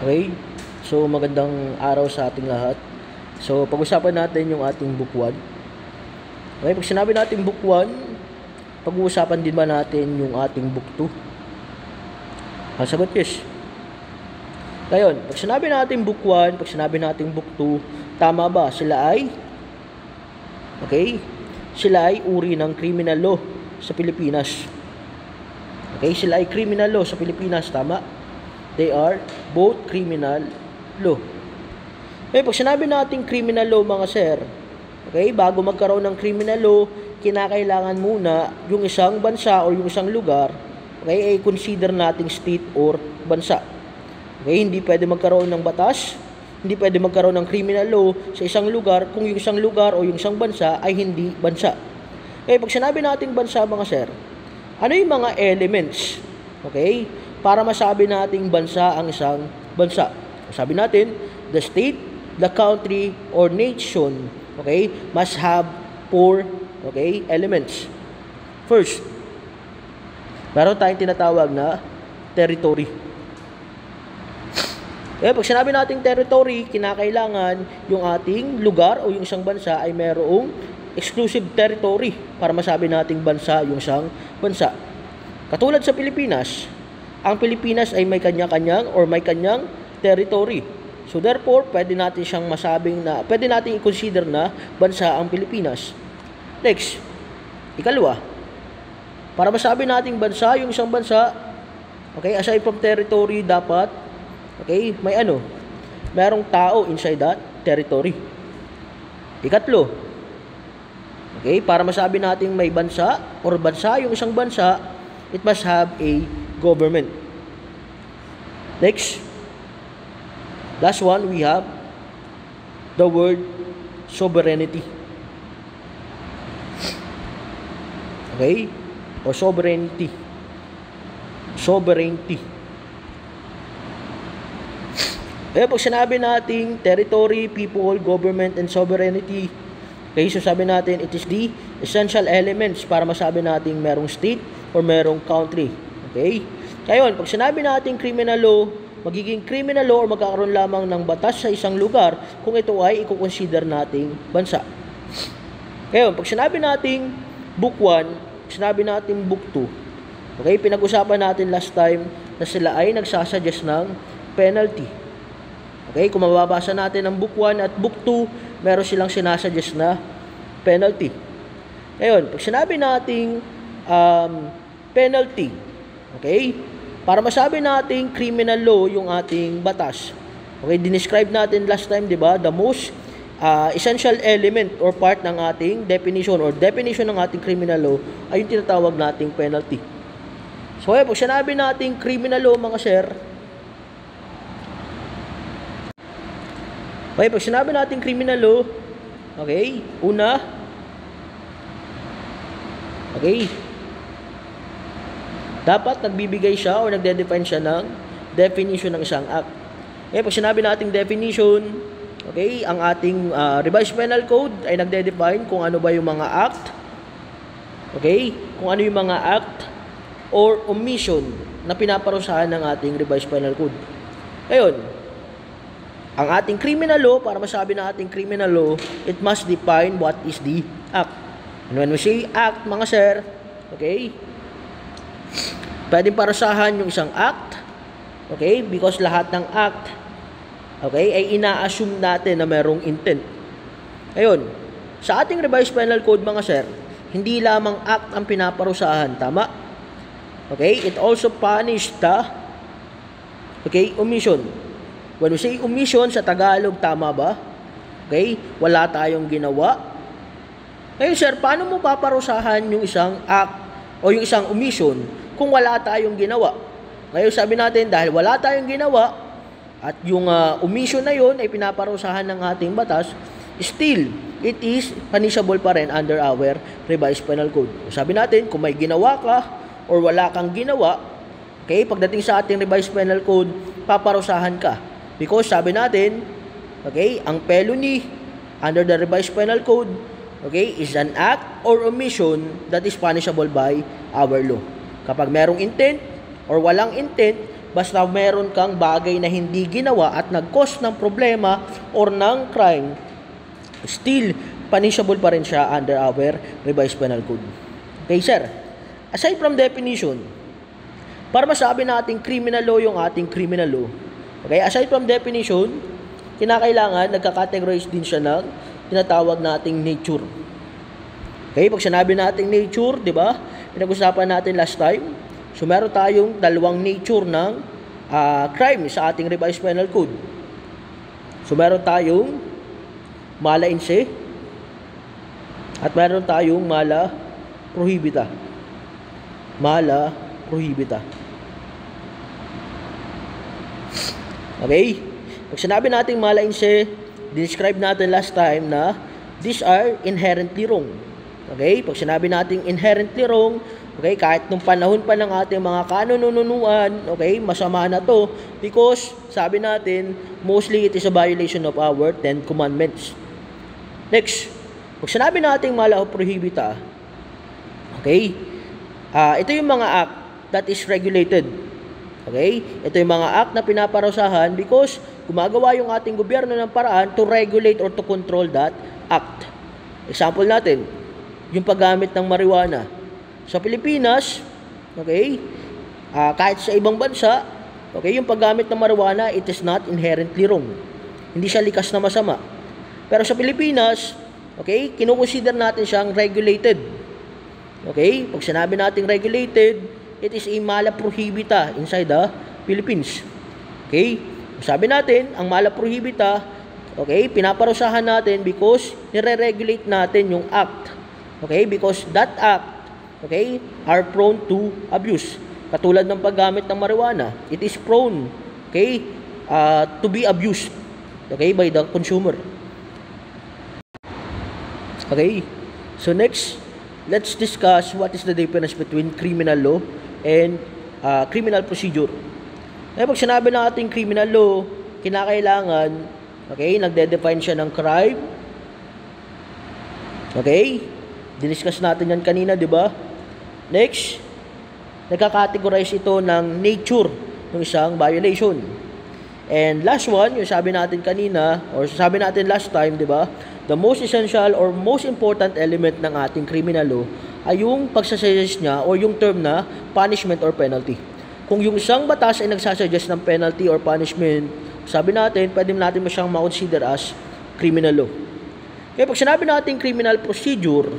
Okay? So, magandang araw sa ating lahat. So, pag-usapan natin yung ating book 1. Okay, pag sinabi natin book 1, pag-uusapan din ba natin yung ating book 2? Ang sagot yes. Ngayon, pag sinabi natin book 1, pag sinabi natin book 2, tama ba? Sila ay uri ng criminal law sa Pilipinas. Okay, sila ay criminal law sa Pilipinas, tama? They are both criminal law. Okay, pag sinabi natin criminal law mga sir, okay, bago magkaroon ng criminal law, kinakailangan muna yung isang bansa o yung isang lugar, okay, ay consider nating state or bansa. Okay, hindi pwede magkaroon ng batas, hindi pwede magkaroon ng criminal law sa isang lugar kung yung isang lugar o yung isang bansa ay hindi bansa. Okay, pag sinabi nating bansa mga sir, ano yung mga elements, okay, para masabi nating bansa ang isang bansa? Sabi natin, the state, the country, or nation, okay, must have 4, okay, elements. First, meron tayong tinatawag na territory. Pag sinabi nating territory, kinakailangan yung ating lugar o yung isang bansa ay merong exclusive territory para masabi nating bansa yung isang bansa. Katulad sa Pilipinas, ang Pilipinas ay may kanya-kanyang or may kanyang territory. So therefore, pwede natin siyang masabing na, pwede natin i-consider na bansa ang Pilipinas. Next, ikalawa, para masabi nating bansa yung isang bansa, okay, aside from territory, dapat, okay, merong tao inside that territory. Ikatlo, okay, para masabi nating may bansa or bansa yung isang bansa, it must have a government. Next, last one, we have the word sovereignty. Okay? Or sovereignty. Sovereignty. Pag sinabi nating territory, people, government, and sovereignty, okay, so sabi natin, it is the essential elements para masabi nating merong state or merong country. Okay? Ngayon, pag sinabi natin criminal law, magiging criminal law or magkakaroon lamang ng batas sa isang lugar kung ito ay i-consider nating bansa. Ngayon, pag sinabi nating book 1, sinabi nating book 2, okay, pinag-usapan natin last time na sila ay nagsasuggest ng penalty. Okay, kung mababasa natin ang book 1 at book 2, meron silang sinasuggest na penalty. Ngayon, pag sinabi nating penalty, okay, para masabi nating criminal law yung ating batas, okay, dinescribe natin last time, di ba, the most essential element or part ng ating definition or definition ng ating criminal law ay yung tinatawag nating penalty. So, pag sinabi nating criminal law mga sir, okay, pag sinabi natin criminal law, okay, una, okay, dapat nagbibigay siya o nagde-define siya ng definition ng isang act. Pag sinabi nating definition, okay, ang ating revised penal code ay nagde-define kung ano ba yung mga act, okay, kung ano yung mga act or omission na pinaparusahan ng ating revised penal code. Ngayon, ang ating criminal law, para masabi na ating criminal law, it must define what is the act. And when we say act, mga sir, okay, pwedeng parusahan yung isang act, okay, because lahat ng act, okay, ay ina-assume natin na merong intent. Ngayon, sa ating revised penal code, mga sir, hindi lamang act ang pinaparusahan, tama? Okay, it also punished the, okay, omission. When we say omission sa Tagalog, tama ba? Okay, wala tayong ginawa. Ngayon sir, paano mo paparusahan yung isang act o yung isang omission kung wala tayong ginawa? Ngayon sabi natin, dahil wala tayong ginawa at yung omission na yun ay pinaparusahan ng ating batas, still, it is punishable pa rin under our revised penal code. Sabi natin, kung may ginawa ka or wala kang ginawa, okay, pagdating sa ating revised penal code, paparusahan ka. Because sabi natin, okay, ang felony under the revised penal code, okay, is an act or omission that is punishable by our law. Kapag merong intent or walang intent, basta meron kang bagay na hindi ginawa at nag-cause ng problema or ng crime, still punishable pa rin siya under our revised penal code. Okay, sir. Aside from definition, para masabi nating criminal law yung ating criminal law, okay, aside from definition, kinakailangan nagka-categorize din siya ng tinatawag nating nature. Okay, pag sinabi nating nature, di ba? Pinag-usapan natin last time. So, meron tayong dalawang nature ng crime sa ating revised penal code. So, meron tayong mala in se at meron tayong mala prohibita. Mala prohibita. Okay? Pag sinabi natin mala in se, describe natin last time na these are inherently wrong. Okay? Pag sinabi natin inherently wrong, okay, kahit nung panahon pa ng ating mga kanununuan, okay, masama na to because sabi natin, mostly it is a violation of our 10 commandments. Next, pag sinabi natin mala prohibita, okay, ito yung mga act that is regulated. Okay? Ito yung mga act na pinaparusahan because gumagawa yung ating gobyerno ng paraan to regulate or to control that act. Example natin, yung paggamit ng marijuana. Sa Pilipinas, okay, kahit sa ibang bansa, okay, yung paggamit ng marijuana, it is not inherently wrong. Hindi siya likas na masama. Pero sa Pilipinas, okay, kinukonsider natin siyang regulated. Okay, pag sinabi natin regulated, it is a mala prohibita inside the Philippines. Okay, sabi natin, ang mala prohibita, okay, pinaparusahan natin because nire-regulate natin yung act. Okay, because that act, okay, are prone to abuse. Katulad ng paggamit ng marijuana, it is prone, okay, to be abused, okay, by the consumer. Okay, so next, let's discuss what is the difference between criminal law and criminal procedure. Eh, pag sinabi natin criminal law, kinakailangan, okay, nagde-define siya ng crime. Okay, diniscuss natin yan kanina, di ba? Next, nagka-categorize ito ng nature ng isang violation. And last one, yung sabi natin kanina, or sabi natin last time, di ba? The most essential or most important element ng ating criminal law ay yung pagsasuggest niya o yung term na punishment or penalty. Kung yung isang batas ay nagsasuggest ng penalty or punishment, sabi natin, pwede natin siyang ma-consider as criminal law. Kaya pag sinabi natin criminal procedure,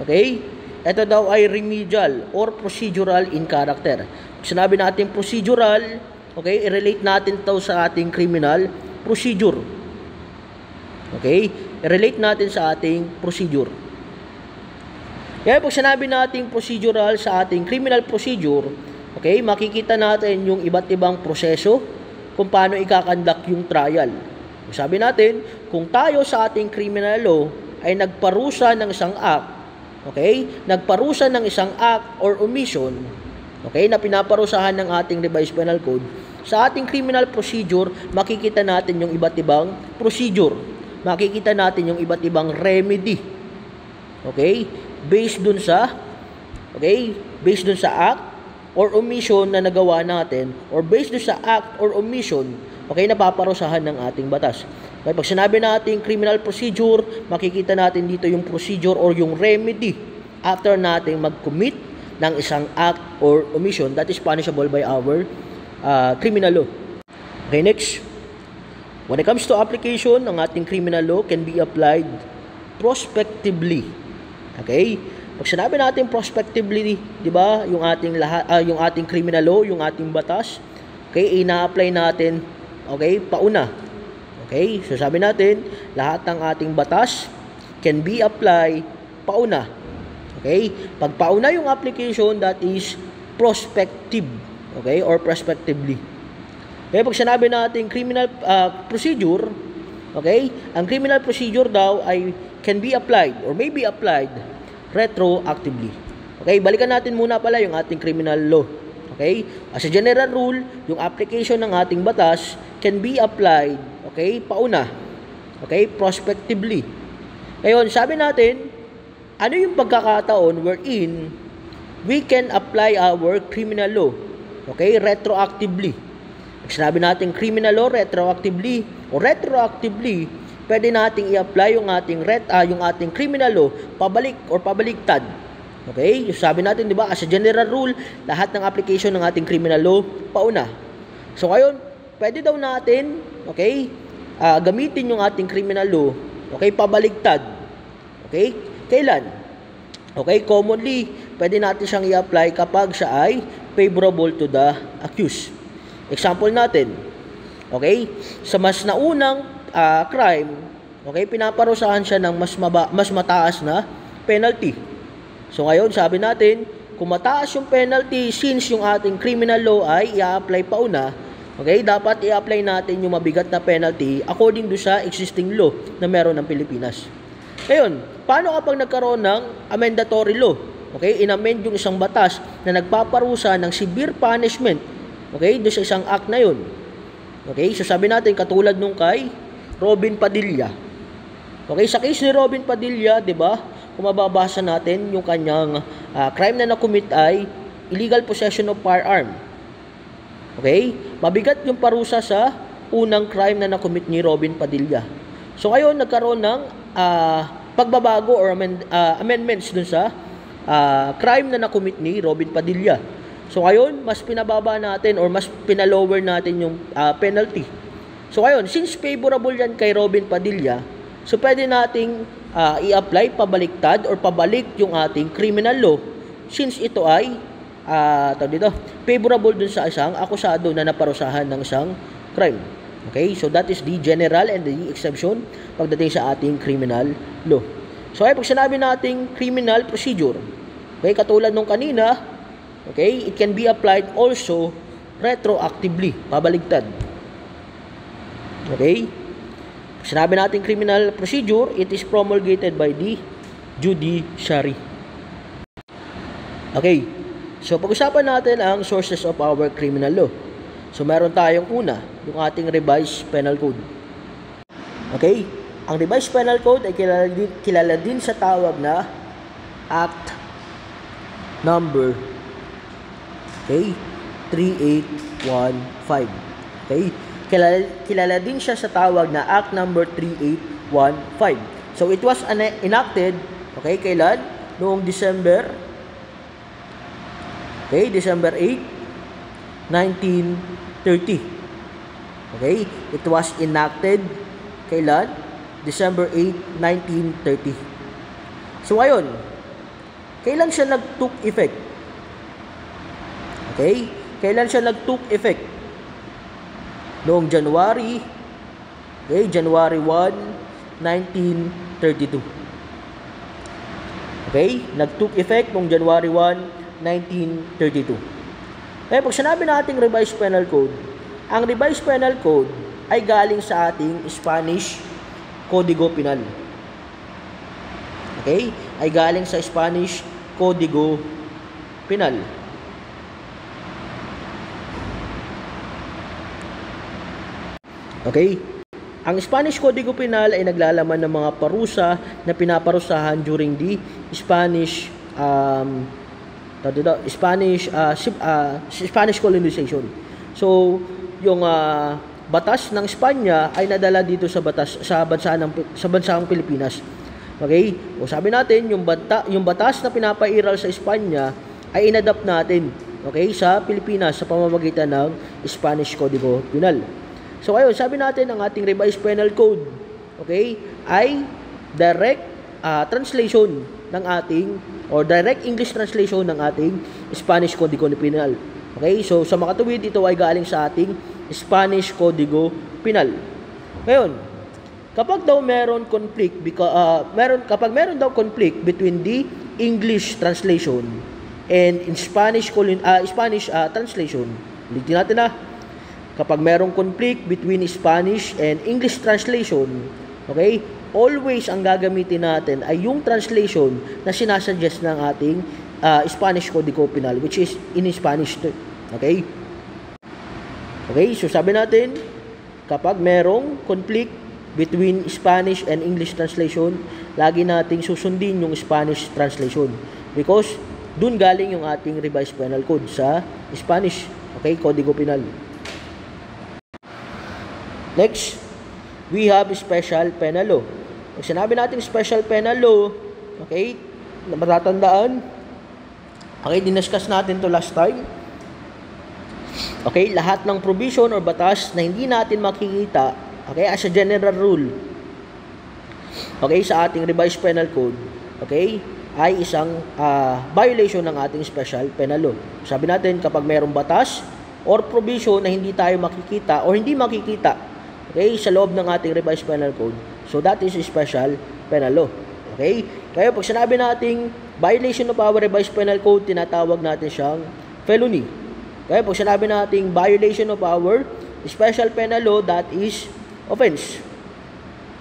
okay, ito daw ay remedial or procedural in character. Pag sinabi natin procedural, okay, i-relate natin ito sa ating criminal procedure. Okay, i-relate natin sa ating procedure. Kaya pag sinabi natin procedural sa ating criminal procedure, okay, makikita natin yung iba't ibang proseso kung paano ikakandak yung trial. Sabi natin, kung tayo sa ating criminal law ay nagparusa ng isang act, okay, nagparusa ng isang act or omission, okay, na pinaparusahan ng ating revised penal code, sa ating criminal procedure, makikita natin yung iba't ibang procedure. Makikita natin yung iba't ibang remedy. Okay? Based dun sa act or omission na nagawa natin, or based dun sa act or omission, okay, napaparusahan ng ating batas. Okay, pag sinabi natin criminal procedure, makikita natin dito yung procedure or yung remedy after natin mag-commit ng isang act or omission that is punishable by our criminal law. Okay, next. When it comes to application, ang ating criminal law can be applied prospectively. Okay? Pag sinabi natin prospectively, 'di ba, yung ating criminal law, yung ating batas, okay, ina-apply natin, okay, pauna. Okay? So sabi natin, lahat ng ating batas can be applied pauna. Okay? Pag pauna yung application, that is prospective. Okay? Or prospectively. Okay, pag sinabi natin criminal procedure, okay, ang criminal procedure daw ay can be applied or may be applied retroactively. Okay, balikan natin muna pala yung ating criminal law. Okay, as a general rule, yung application ng ating batas can be applied, okay, pauna. Okay, prospectively. Ngayon, sabi natin, ano yung pagkakataon wherein we can apply our criminal law Okay, retroactively. Pag sinabi natin criminal law retroactively o retroactively, pwede nating i-apply yung ating criminal law pabalik or pabaliktad. Okay? Yung sabi natin, di ba, as a general rule, lahat ng application ng ating criminal law pauna. So ngayon, pwede daw natin, okay, gamitin yung ating criminal law, okay, pabaliktad. Okay? Kailan? Okay, commonly, pwede natin siyang i-apply kapag siya ay favorable to the accused. Example natin, okay, sa mas naunang crime, okay, pinaparusahan siya ng mas mataas na penalty. So ngayon, sabi natin, kung mataas yung penalty, since yung ating criminal law ay i-apply pauna, okay, dapat i-apply natin yung mabigat na penalty according do sa existing law na meron ng Pilipinas. Ngayon, paano kapag nagkaroon ng amendatory law? Okay, inamend yung isang batas na nagpaparusa ng severe punishment, okay, doon sa isang act na yun. Okay, so sabi natin, katulad nung kay Robin Padilla. Okay, sa case ni Robin Padilla, di ba, kung mababasa natin, yung kanyang crime na nakumit ay illegal possession of firearm. Okay, mabigat yung parusa sa unang crime na nakumit ni Robin Padilla. So ngayon, nagkaroon ng pagbabago or amendments dun sa crime na nakumit ni Robin Padilla. So ngayon, mas pinababa natin or mas pinalower natin yung penalty. So ngayon, since favorable yan kay Robin Padilla, so pwede nating i-apply pabaliktad or pabalik yung ating criminal law since ito ay favorable dun sa isang akusado na naparusahan ng isang crime. Okay, so that is the general and the exception pagdating sa ating criminal law. So ay pag sinabi nating criminal procedure, okay, katulad nung kanina, okay, it can be applied also retroactively, pabaligtad. Okay? Pag sinabi nating criminal procedure, it is promulgated by the judiciary. Okay. So pag-usapan natin ang sources of our criminal law. So meron tayong una, yung ating revised penal code. Okay? Ang revised penal code ay kilala din sa tawag na Act number 3815. Okay? Kilala din siya sa tawag na Act number 3815. So it was enacted, okay, kailan? Noong December 8, 1930. Okay? It was enacted kailan? December 8, 1930. So ngayon, kailan siya nag-took effect? Okay? Kailan siya nag-took effect? Noong January 1, 1932. Okay? Nag-took effect noong January 1, 1932. Kaya pag sinabi nating revised penal code, ang revised penal code ay galing sa ating Spanish Código Penal. Okay? Ay galing sa Spanish Código Penal. Okay? Ang Spanish Código Penal ay naglalaman ng mga parusa na pinaparusahan during the Spanish Spanish colonization. So, yung batas ng Espanya ay nadala dito sa bansang Pilipinas. Okay? O sabi natin, yung batas na pinapairal sa Espanya ay inadapt natin, okay, sa Pilipinas sa pamamagitan ng Spanish Código Penal. So ayun, sabi natin ang ating revised penal code, okay, ay direct translation ng ating or direct English translation ng ating Spanish Código Penal. Okay? So sa makatuwid, ito ay galing sa ating Spanish Código Penal. Ngayon, kapag meron daw conflict between the English translation and in Spanish translation, ulitin natin kapag merong conflict between Spanish and English translation, okay, always ang gagamitin natin ay yung translation na sinasuggest ng ating Spanish Código Penal, which is in Spanish. Okay? Okay, so sabi natin, kapag merong conflict between Spanish and English translation, lagi nating susundin yung Spanish translation because dun galing yung ating revised penal code sa Spanish. Okay, Kodigo Penal. Next, we have special penal law. Pag sinabi natin special penal law, okay, matatandaan, okay, dinascuss natin to last time. Okay, lahat ng provision or batas na hindi natin makikita, okay, as a general rule, okay, sa ating revised penal code, okay, ay isang violation ng ating special penal law. Sabi natin, kapag mayroong batas or provision na hindi tayo makikita or hindi makikita, okay, sa loob ng ating revised penal code, so that is special penal law. Okay? Kaya pag sinabi nating violation of our revised penal code, tinatawag natin siyang felony. Kaya pag sinabi nating violation of our special penal law, that is offense.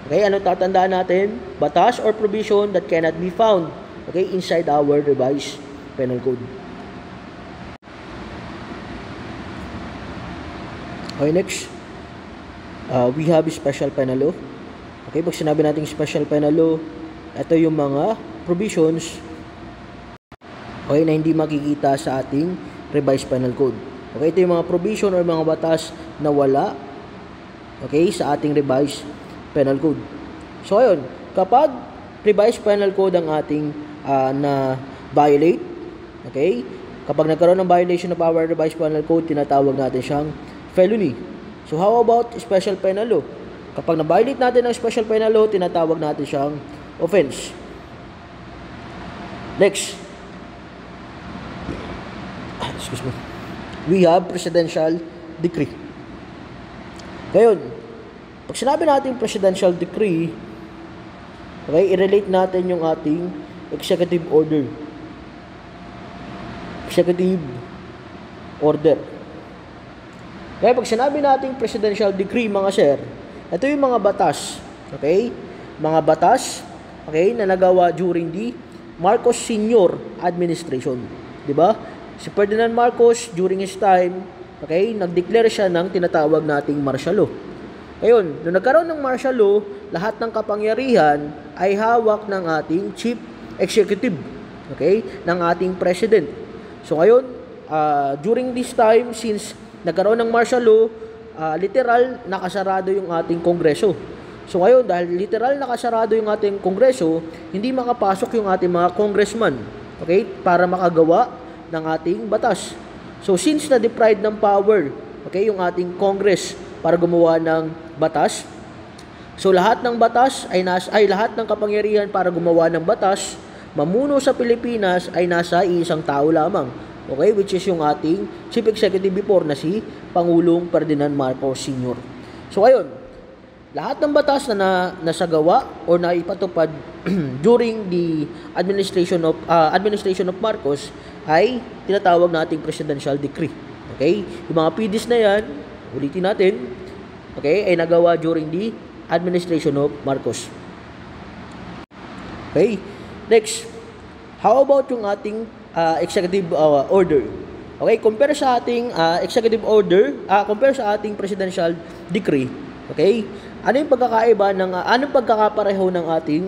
Okay, ano tatandaan natin? Batas or provision that cannot be found, okay, inside our revised penal code. Okay, next. We have special penal law. Okay, pag sinabi natin special penal law, ito yung mga provisions, okay, na hindi makikita sa ating revised penal code. Okay, ito yung mga provision or mga batas na wala, okay, sa ating revised penal code. So, ayun, kapag revised penal code ang ating na violate, okay, kapag nagkaroon ng violation of our revised penal code, tinatawag natin siyang felony. So, how about special penal law? Kapag na-violate natin ang special penal law, tinatawag natin siyang offense. Next. Excuse me. We have presidential decree. Ngayon, pag sinabi natin presidential decree, okay, i-relate natin yung ating executive order. Executive order. Kaya pag sinabi natin presidential decree, mga sir, ito yung mga batas, okay? Mga batas, okay, na nagawa during the Marcos Sr. administration. Diba? Si Ferdinand Marcos, during his time, okay, nag-declare siya ng tinatawag nating martial law. Ngayon, nung nagkaroon ng martial law, lahat ng kapangyarihan ay hawak ng ating chief executive, okay, ng ating president. So ngayon, during this time, since nagkaroon ng martial law, literal nakasarado yung ating kongreso. So ngayon, dahil literal nakasarado yung ating kongreso, hindi makapasok yung ating mga congressman, okay, para makagawa ng ating batas. So since na-deprived ng power, okay, yung ating congress para gumawa ng batas, so lahat ng batas ay lahat ng kapangyarihan para gumawa ng batas, mamuno sa Pilipinas ay nasa isang tao lamang. Okay, which is yung ating Chief Executive before na si Pangulong Ferdinand Marcos Sr. So ayun, lahat ng batas na nasagawa or naipatupad during the administration of Marcos ay tinatawag nating presidential decree. Okay? Yung mga PDs na yan, ulitin natin, okay, ay nagawa during the administration of Marcos. Okay? Next, how about yung ating executive order? Okay, compare sa ating executive order, compare sa ating presidential decree. Okay? Ano yung pagkakaiba ng anong pagkakapareho ng ating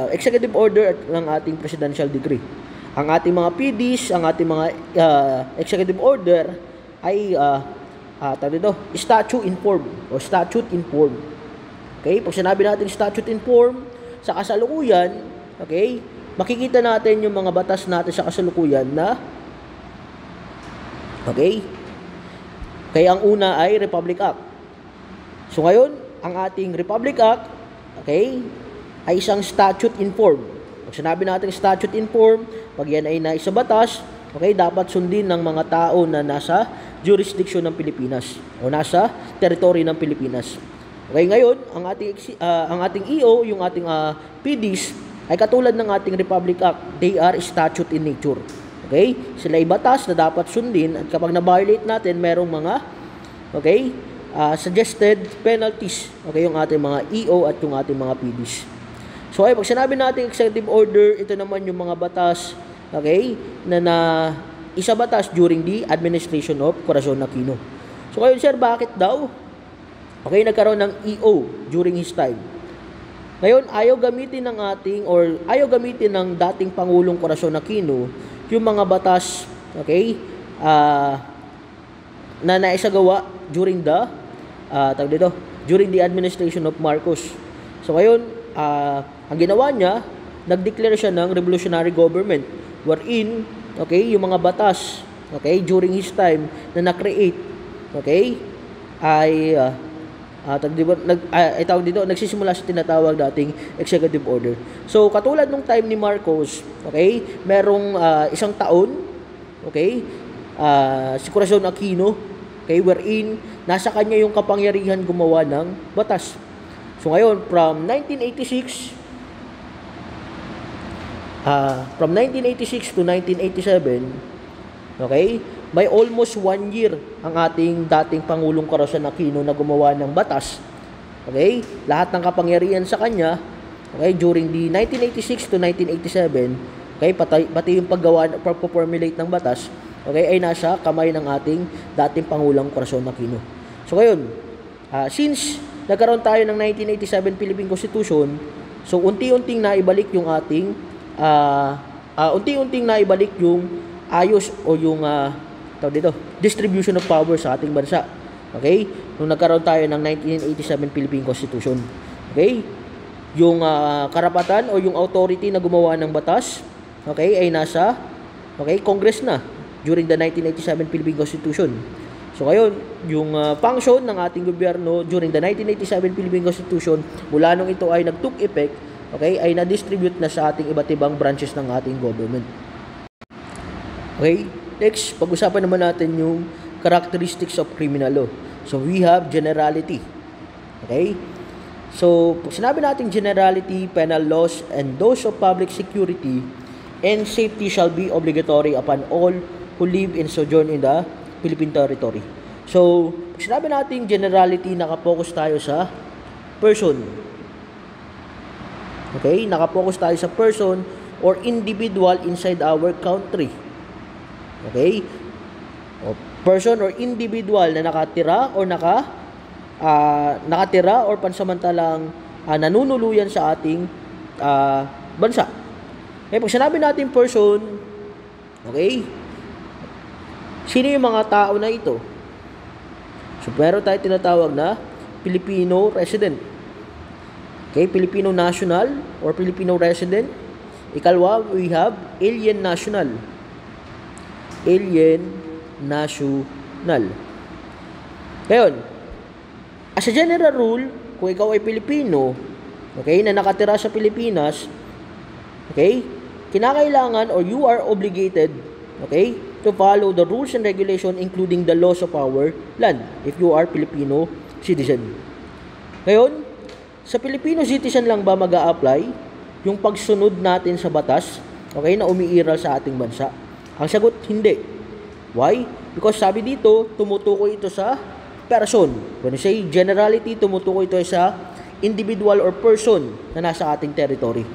executive order at ng ating presidential decree? Ang ating mga PDs, ang ating mga executive order ay statute informed o statute informed. Okay? Pag sinabi natin statute informed, sa kasalukuyan, okay, makikita natin yung mga batas natin sa kasalukuyan na, okay, kaya ang una ay Republic Act. So ngayon, ang ating Republic Act, okay, ay isang statute informed. Pag sinabi natin statute informed, pag yan ay naisa batas, okay, dapat sundin ng mga tao na nasa jurisdiction ng Pilipinas o nasa territory ng Pilipinas. Okay, ngayon, ang ating EO, yung ating PDs, ay katulad ng ating Republic Act, they are statute in nature. Okay? Sila ay batas na dapat sundin at kapag na-violate natin, merong mga, okay, suggested penalties. Okay, yung ating mga EO at yung ating mga PDs. So, ay, pag sinabi natin executive order, ito naman yung mga batas, okay, na isa batas during the administration of Corazon Aquino. So, ngayon, sir, bakit daw? Okay, nagkaroon ng EO during his time. Ngayon, ayaw gamitin ng dating Pangulong Corazon Aquino yung mga batas, okay, na naisagawa during the during the administration of Marcos. So ngayon, ang ginawa niya, nag-declare siya ng revolutionary government wherein, okay, yung mga batas, okay, during his time na na-create, okay, ay nagsisimula sa tinatawag dating executive order. So katulad nung time ni Marcos, okay, merong isang taon, okay, si Corazon Aquino, okay, wherein nasa kanya yung kapangyarihan gumawa ng batas. So ngayon, from 1986 to 1987, okay, may almost 1 year ang ating dating Pangulong Corazon Aquino na gumawa ng batas. Okay? Lahat ng kapangyarihan sa kanya, okay, during the 1986 to 1987, okay, pati yung pag-formulate ng batas, okay, ay nasa kamay ng ating dating Pangulong Corazon Aquino. So ngayon, since nagkaroon tayo ng 1987 Philippine Constitution, so unti-unting naibalik yung ating ayos o yung distribution of power sa ating bansa. Okay? Nung nagkaroon tayo ng 1987 Philippine Constitution. Okay? Yung karapatan o yung authority na gumawa ng batas, okay, ay nasa Congress na during the 1987 Philippine Constitution. So ngayon, yung function ng ating gobyerno during the 1987 Philippine Constitution, mula nung ito ay nag-took effect, okay, ay na-distribute na sa ating iba't ibang branches ng ating government. Okay? Next, pag-usapan naman natin yung characteristics of criminal law. So, we have generality. Okay? So, pag sinabi natin generality, penal laws, and those of public security and safety shall be obligatory upon all who live and sojourn in the Philippine territory. So, pag sinabi natin generality, nakapokus tayo sa person. Okay? Nakapokus tayo sa person or individual inside our country. Okay? O person or individual na nakatira or pansamantalang nanunuluyan sa ating bansa. Okay, pag sinabi natin person, okay, sino yung mga tao na ito? So, meron tayo tinatawag na Filipino resident. Okay, Filipino national or Filipino resident. Ikalwa, we have alien national. Alien national. Ngayon, as a general rule, kung ikaw ay Pilipino, okay, na nakatira sa Pilipinas, okay, kinakailangan or you are obligated, okay, to follow the rules and regulation including the laws of our land if you are Filipino citizen. Ngayon, sa Filipino citizen lang ba mag-a-apply yung pagsunod natin sa batas, okay, na umiiral sa ating bansa? Ang sagot, hindi. Why? Because sabi dito, tumutukoy ito sa person. When you say generality, tumutukoy ito sa individual or person na nasa ating territory.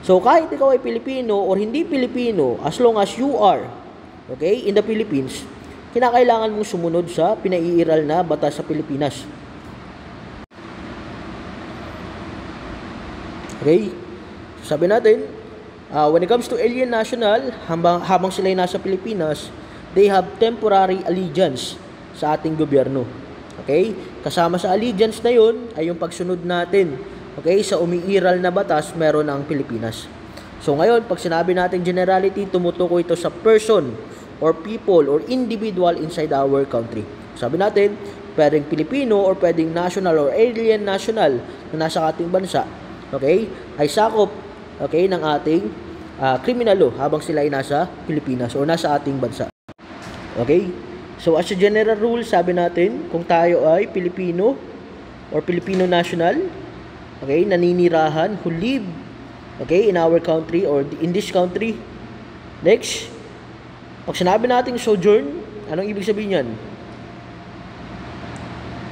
So, kahit ikaw ay Pilipino or hindi Pilipino, as long as you are, okay, in the Philippines, kinakailangan mong sumunod sa pinaiiral na batas sa Pilipinas. Okay? Sabi natin, when it comes to alien national, habang sila ay nasa Pilipinas, they have temporary allegiance sa ating gobyerno. Okay? Kasama sa allegiance na yun ay yung pagsunod natin, okay, sa umiiral na batas meron ang Pilipinas. So ngayon, pag sinabi natin generality, tumutukoy ito sa person or people or individual inside our country. Sabi natin, pwedeng Pilipino or pwedeng national or alien national na nasa ating bansa, okay, ay sakop, okay, ng ating criminal law habang sila ay nasa Pilipinas o nasa ating bansa. Okay? So, as a general rule, sabi natin, kung tayo ay Pilipino or Filipino national, okay, naninirahan, who live, okay, in our country or in this country. Next, pag sinabi natin sojourn, anong ibig sabihin yan?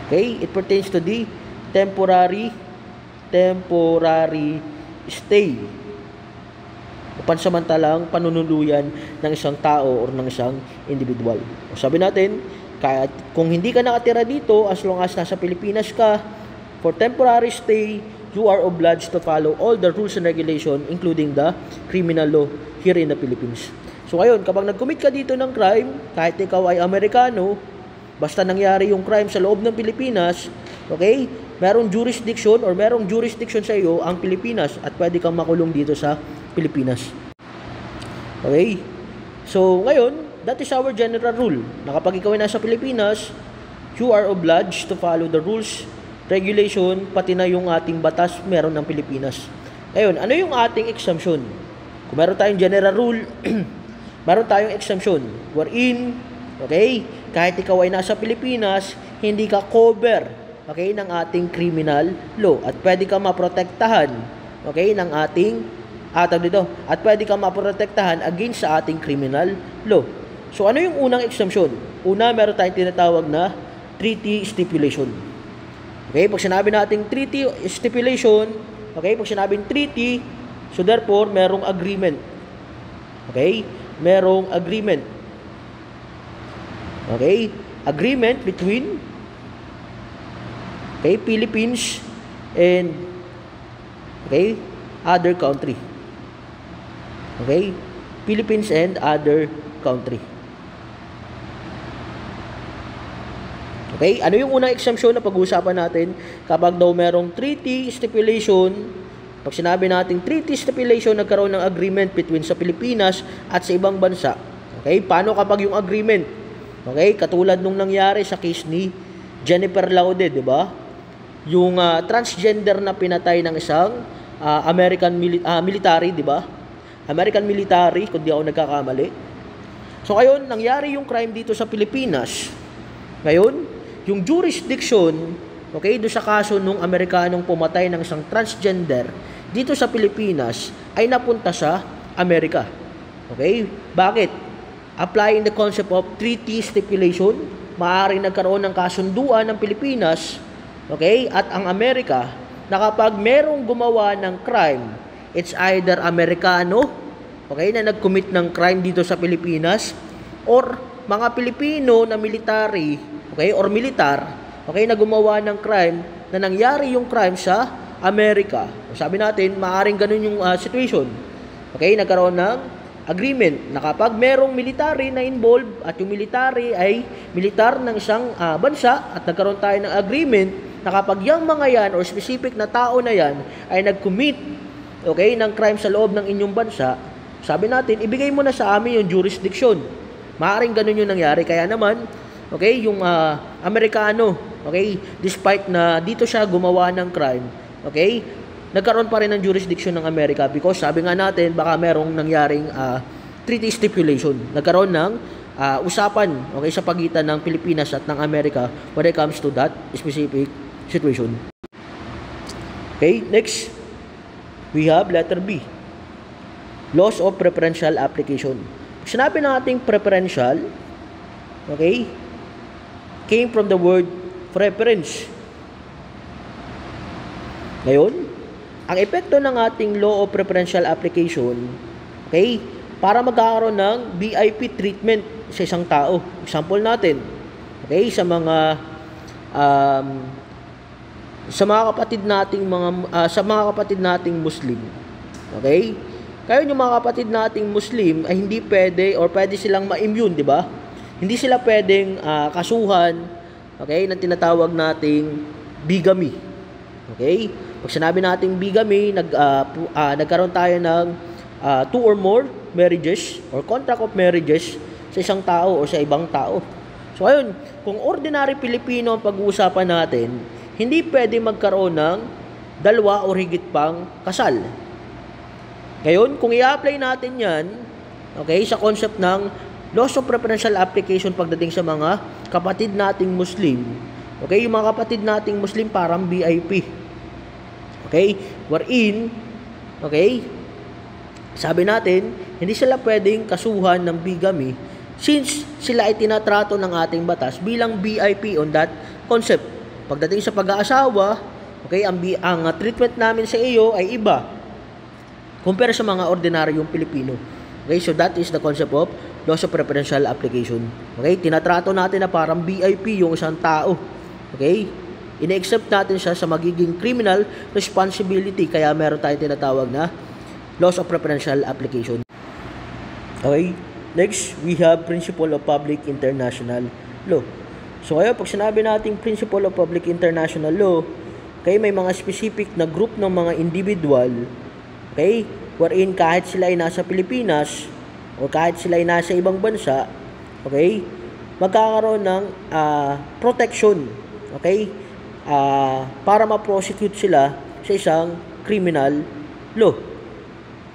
Okay, it pertains to the temporary stay o pansamantalang panunuluyan ng isang tao or ng isang individual. O sabi natin, kahit kung hindi ka nakatira dito, as long as nasa Pilipinas ka, for temporary stay, you are obliged to follow all the rules and regulation, including the criminal law here in the Philippines. So ngayon, kapag nag-commit ka dito ng crime, kahit ikaw ay Amerikano, basta nangyari yung crime sa loob ng Pilipinas, okay, merong jurisdiction or merong jurisdiction sa iyo ang Pilipinas at pwede kang makulong dito sa Pilipinas. Okay? So, ngayon, that is our general rule. Na kapag ikaw ay nasa Pilipinas, you are obliged to follow the rules, regulation, pati na yung ating batas meron ng Pilipinas. Ngayon, ano yung ating exemption? Kung meron tayong general rule, meron tayong exemption. Wherein, okay, kahit ikaw ay nasa Pilipinas, hindi ka cover, okay, ng ating criminal law. At pwede ka maprotektahan, okay, ng ating, at pwede ka maprotektahan against sa ating criminal law. So, ano yung unang exemption? Una, meron tayong tinatawag na treaty stipulation. Okay, pag sinabi nating treaty stipulation, okay, pag sinabing treaty, so therefore, merong agreement. Okay? Merong agreement. Okay? Agreement between, okay, Philippines and, okay, other country. Okay? Philippines and other country. Okay? Ano yung unang exemption na pag-uusapan natin kapag daw merong treaty stipulation? Pag sinabi natin treaty stipulation, nagkaroon ng agreement between sa Pilipinas at sa ibang bansa. Okay? Paano kapag yung agreement? Okay? Katulad nung nangyari sa case ni Jennifer Laude, di ba? Yung transgender na pinatay ng isang American military, di ba? American military, kung di ako nagkakamali. So, ngayon, nangyari yung crime dito sa Pilipinas. Ngayon, yung jurisdiction, okay, do sa kaso nung Amerikanong pumatay ng isang transgender dito sa Pilipinas ay napunta sa Amerika. Okay? Bakit? Applying the concept of treaty stipulation, maaaring nagkaroon ng kasunduan ng Pilipinas, okay, at ang Amerika na kapag merong gumawa ng crime, it's either Amerikano, okay, na nag-commit ng crime dito sa Pilipinas, or mga Pilipino na military, okay, or militar, okay, na gumawa ng crime, na nangyari yung crime sa Amerika. Sabi natin, maaaring ganun yung situation. Okay, nagkaroon ng agreement na kapag merong military na involved at yung military ay militar ng isang bansa at nagkaroon tayo ng agreement na kapag yung mga yan or specific na tao na yan ay nag-commit, okay, ng crime sa loob ng inyong bansa, sabi natin, ibigay mo na sa amin yung jurisdiction. Maaaring ganun yung nangyari. Kaya naman, okay, yung Amerikano, okay, despite na dito siya gumawa ng crime, okay, nagkaroon pa rin ng jurisdiction ng Amerika because sabi nga natin, baka merong nangyaring treaty stipulation. Nagkaroon ng usapan, okay, sa pagitan ng Pilipinas at ng Amerika when it comes to that specific situation. Okay, next, we have letter B. Laws of preferential application. Sinabi nating preferential, okay, came from the word preference. Ngayon, ang epekto ng ating law of preferential application, okay, para magkakaroon ng BIP treatment sa isang tao. Example natin, okay, sa mga kapatid nating Muslim. Okay? Kaya yung mga kapatid nating Muslim ay hindi pwede or pwede silang ma-immune, di ba? Hindi sila pwedeng kasuhan, okay, ng tinatawag nating bigamy. Okay? Pag sinabi nating bigamy, nagkaroon tayo ng 2 or more marriages or contract of marriages sa isang tao o sa ibang tao. So ayun, kung ordinary Pilipino ang pag-uusapan natin, hindi pwede magkaroon ng 2 o higit pang kasal. Ngayon, kung i-apply natin yan, okay, sa concept ng laws of preferential application pagdating sa mga kapatid nating Muslim, okay, yung mga kapatid nating Muslim parang BIP. Okay, wherein, okay, sabi natin, hindi sila pwedeng kasuhan ng bigamy since sila ay tinatrato ng ating batas bilang BIP on that concept. Pagdating sa pag-aasawa, okay, ang treatment namin sa iyo ay iba compare sa mga ordinaryong Pilipino. Okay, so that is the concept of laws of preferential application. Okay, tinatrato natin na parang BIP yung isang tao. Okay, ine-accept natin siya sa magiging criminal responsibility, kaya meron tayong tinatawag na laws of preferential application. Okay, next we have principle of public international law. So ngayon, pag sinabi nating principle of public international law, okay, may mga specific na group ng mga individual, okay, wherein kahit sila ay nasa Pilipinas o kahit sila ay nasa ibang bansa, okay, magkakaroon ng protection, okay, para ma-prosecute sila sa isang criminal law.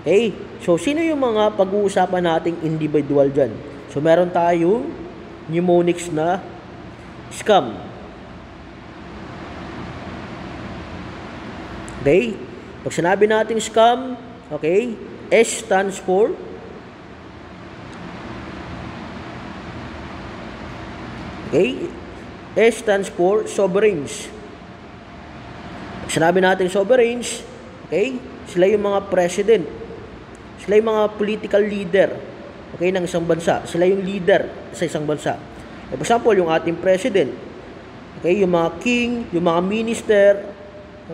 Okay, so sino yung mga pag-uusapan nating individual dyan? So meron tayong mnemonics na scam. Okay? Pag sinabi natin scam, okay, S stands for S stands for sovereigns. Pag sinabi natin sovereigns, okay, sila yung mga president. Sila yung mga political leader, okay, ng isang bansa. Sila yung leader sa isang bansa. For example, yung ating president, okay, yung mga king, yung mga minister,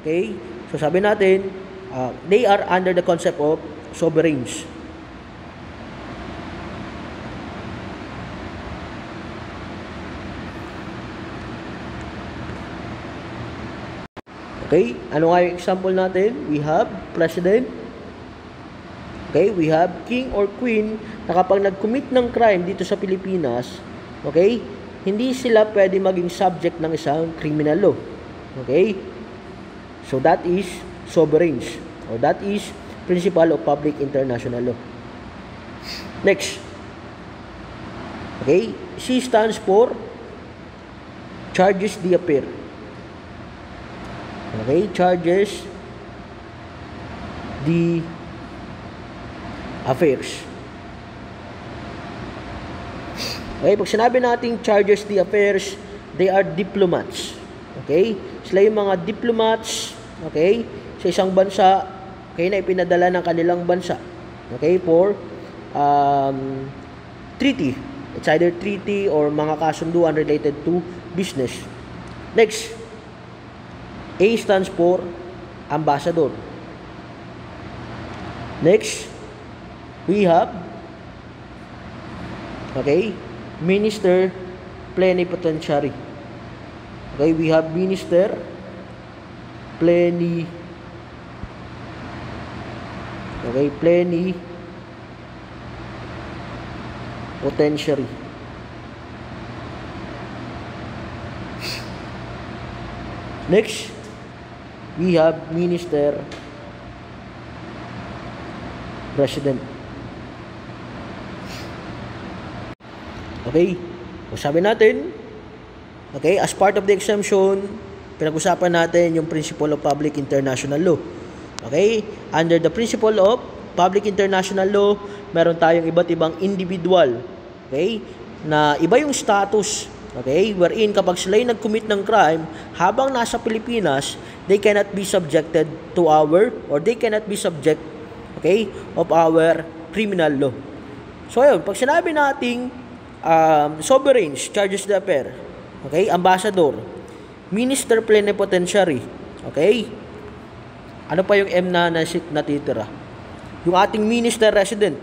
okay, so sabi natin, they are under the concept of sovereigns. Okay, ano nga yung example natin? We have president, okay, we have king or queen na kapag nag-commit ng crime dito sa Pilipinas, okay, hindi sila pwede maging subject ng isang criminal law. Okay? So that is sovereigns, or that is principle of public international law. Next. Okay? C stands for charges d'affaires. Okay? Charges d'affaires. Okay, pag sinabi nating chargers d'affaires, they are diplomats. Okay? Sila yung mga diplomats, okay, sa isang bansa, okay, na ipinadala ng kanilang bansa. Okay, for treaty. It's either treaty or mga kasunduan related to business. Next, A stands for ambassador. Next, we have, okay, minister plenipotentiary. Okay, we have minister plenipotentiary. Next, we have minister president. Okay, so sabi natin, okay, as part of the exemption, pinag-usapan natin yung principle of public international law. Okay, under the principle of public international law, meron tayong iba't ibang individual, okay, na iba yung status, okay, wherein kapag sila yung nag-commit ng crime, habang nasa Pilipinas, they cannot be subjected to our, or they cannot be subject, okay, of our criminal law. So ayun, pag sinabi nating sovereigns, charges d'affaires, okay, ambassador, minister plenipotentiary, okay, ano pa yung M na natitira? Yung ating minister resident.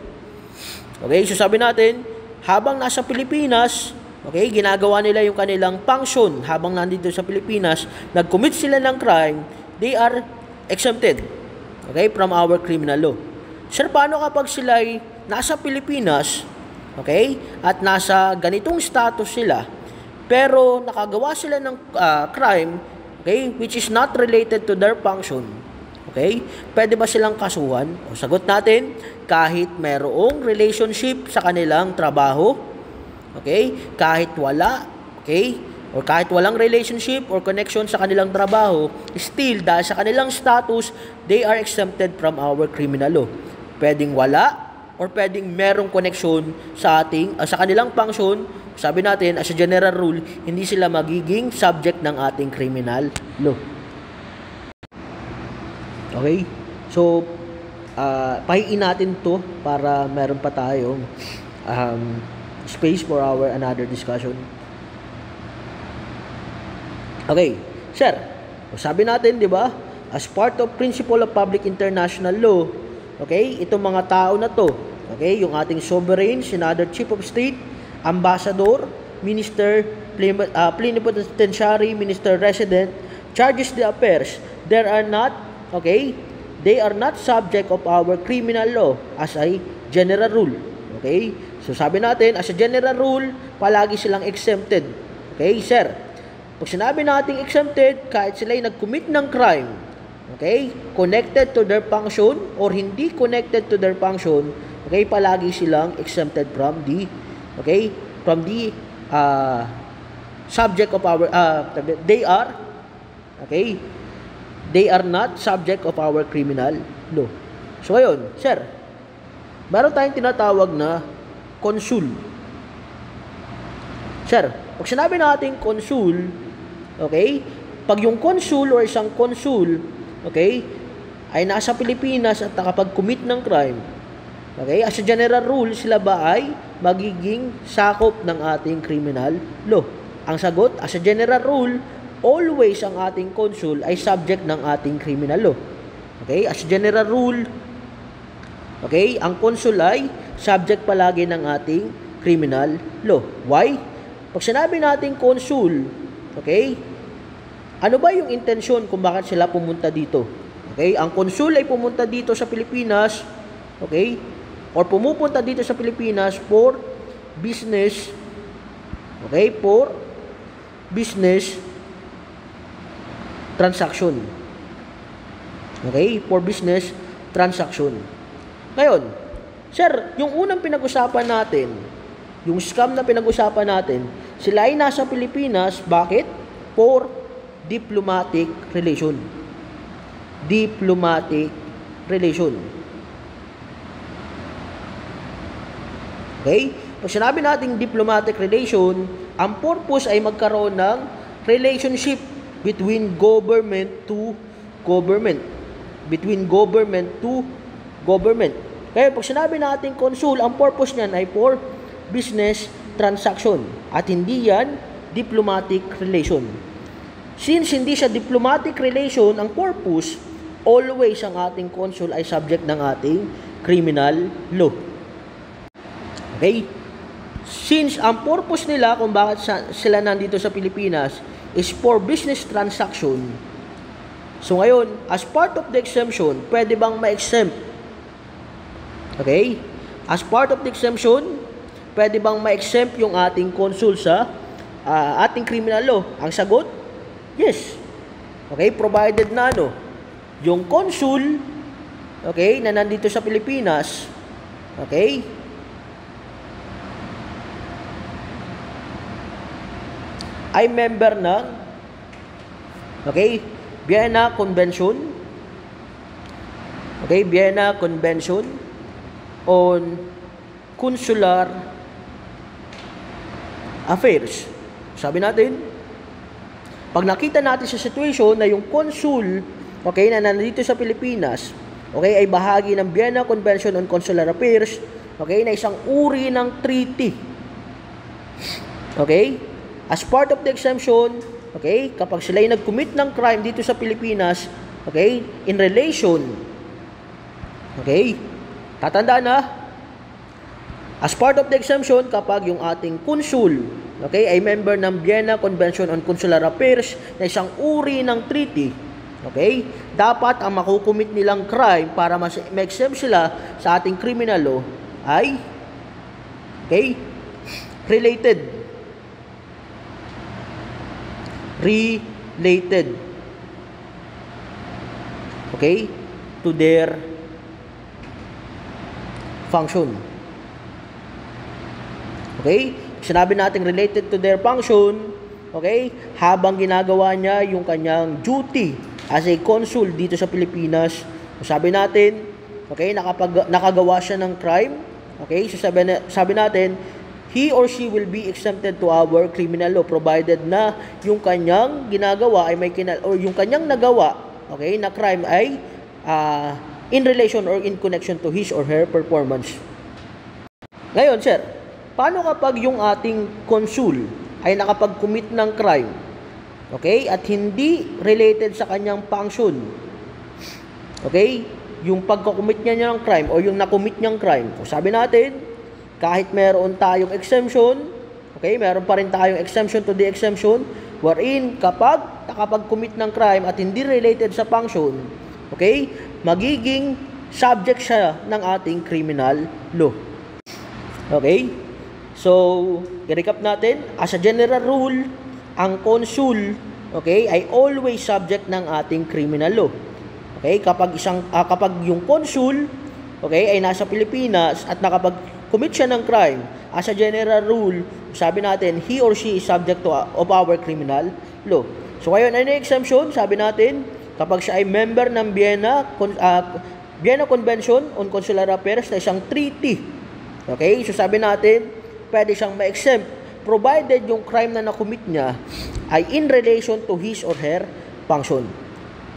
Okay, so sabi natin, habang nasa Pilipinas, okay, ginagawa nila yung kanilang function habang nandito sa Pilipinas, nag-commit sila ng crime, they are exempted, okay, from our criminal law. Sir, paano kapag sila ay nasa Pilipinas, okay, at nasa ganitong status sila, pero nakagawa sila ng crime, okay, which is not related to their function, okay, pwede ba silang kasuhan? O sagot natin, kahit mayroong relationship sa kanilang trabaho, okay, kahit wala, okay, or kahit walang relationship or connection sa kanilang trabaho, still, dahil sa kanilang status, they are exempted from our criminal law. Pwedeng wala, or pwedeng merong connection sa ating, sa kanilang function, sabi natin, as a general rule, hindi sila magiging subject ng ating criminal law. Okay? So, pahiin natin to para meron pa tayong space for our another discussion. Okay, sir, sabi natin, di ba, as part of principle of public international law, okay, itong mga tao na to, okay, yung ating sovereign, another chief of state, ambassador, minister plenipotentiary minister resident charges the affairs, they are not subject of our criminal law as a general rule. Okay? So sabi natin, as a general rule, palagi silang exempted. Okay, sir? Pag sinabi nating exempted, kahit sila'y nag-commit ng crime, okay, connected to their function or hindi connected to their function, okay, palagi silang exempted from the subject of our they are not subject of our criminal law. So ngayon, sir, meron tayong tinatawag na consul. Sir, pag sinabi natin consul, okay, pag yung consul or isang consul, okay, ay nasa Pilipinas at nakapag-commit ng crime, okay, as a general rule, sila ba ay magiging sakop ng ating criminal law? Ang sagot, as a general rule, always ang ating consul ay subject ng ating criminal law. Okay, as a general rule, okay, ang consul ay subject palagi ng ating criminal law. Why? Pag sinabi natin consul, okay, ano ba yung intensyon kung bakit sila pumunta dito? Okay, ang consul ay pumunta dito sa Pilipinas, okay, or pumupunta dito sa Pilipinas for business, okay, for business transaction. Okay, for business transaction. Ngayon, sir, yung unang pinag-usapan natin, yung scam na pinag-usapan natin, sila ay nasa Pilipinas, bakit? For diplomatic relation. Diplomatic relation. Okay? Pag sinabi nating diplomatic relation, ang purpose ay magkaroon ng relationship between government to government. Between government to government. Kaya pag sinabi natin consul, ang purpose niyan ay for business transaction. At hindi yan diplomatic relation. Since hindi siya diplomatic relation, ang purpose, always ang ating consul ay subject ng ating criminal law. Okay? Since ang purpose nila kung bakit sila nandito sa Pilipinas is for business transaction, so ngayon, as part of the exemption, pwede bang ma-exempt? Okay? As part of the exemption, pwede bang ma-exempt yung ating consul sa ating criminal law? Ang sagot, yes. Okay? Provided na yung consul, okay, na nandito sa Pilipinas, okay, ay member ng, okay, Vienna Convention, okay, Vienna Convention on Consular Affairs. Sabi natin, pag nakita natin sa situation na yung consul, okay, na nandito sa Pilipinas, okay, ay bahagi ng Vienna Convention on Consular Affairs, okay, na isang uri ng treaty. Okay? As part of the exemption, okay, kapag sila ay nag-commit ng crime dito sa Pilipinas, okay, in relation, okay, tatandaan na, as part of the exemption, kapag yung ating consul, okay, ay member ng Vienna Convention on Consular Affairs na isang uri ng treaty, okay, dapat ang makukumit nilang crime para ma-exempt sila sa ating criminal law ay, okay, related, okay, to their function. Okay? Sinabi natin related to their function, okay, habang ginagawa niya yung kanyang duty as a consul dito sa Pilipinas. Sabi natin, okay, nakagawa siya ng crime, okay, so sabi natin, he or she will be exempted to our criminal law provided na yung kanyang ginagawa ay yung kanyang nagawa, okay, na crime ay in relation or in connection to his or her performance. Ngayon, sir, paano kapag yung ating consul ay nakapag-commit ng crime, okay, at hindi related sa kanyang function, okay, yung pagka-commit niya ng crime o yung na-commit niyang crime, so sabi natin, kahit meron tayong exemption, Okay, meron pa rin tayong exemption to the exemption wherein kapag nakapag-commit ng crime at hindi related sa function, okay, magiging subject siya ng ating criminal law. Okay? So, i-recap natin, as a general rule, ang consul, okay, ay always subject ng ating criminal law. Okay? Kapag yung consul, okay, ay nasa Pilipinas at nakapag-commit siya ng crime, as a general rule, sabi natin, he or she is subject of our criminal law. So, ngayon, ano yung exemption? Sabi natin, kapag siya ay member ng Vienna Convention on Consular Affairs na isang treaty. Okay? So, sabi natin, pwede siyang ma-exempt provided yung crime na nakumit niya ay in relation to his or her function.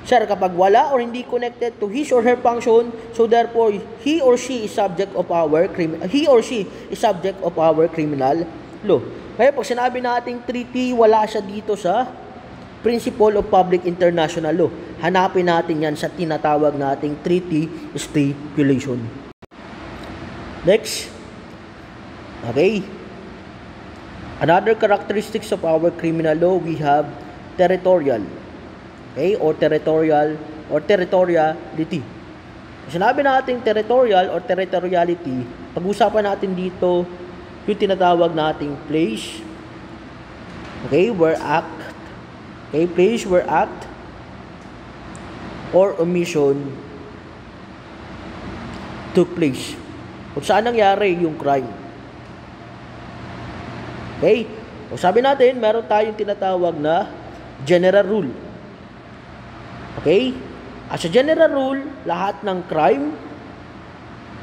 Sir, kapag wala or hindi connected to his or her function, so therefore he or she is subject of our criminal law. Kaya pag sinabi nating treaty, wala siya dito sa principle of public international law. Hanapin natin yan sa tinatawag nating treaty stipulation. Next. Okay. Another characteristics of our criminal law, we have territorial. Okay, or territoriality. Sinabi natin territorial or territoriality, pag-usapan natin dito yung tinatawag nating place, okay, where act, okay, place where act or omission took place. Kung saan nangyari yung crime. Okay, o sabi natin, meron tayong tinatawag na general rule. Okay? As a general rule, lahat ng crime,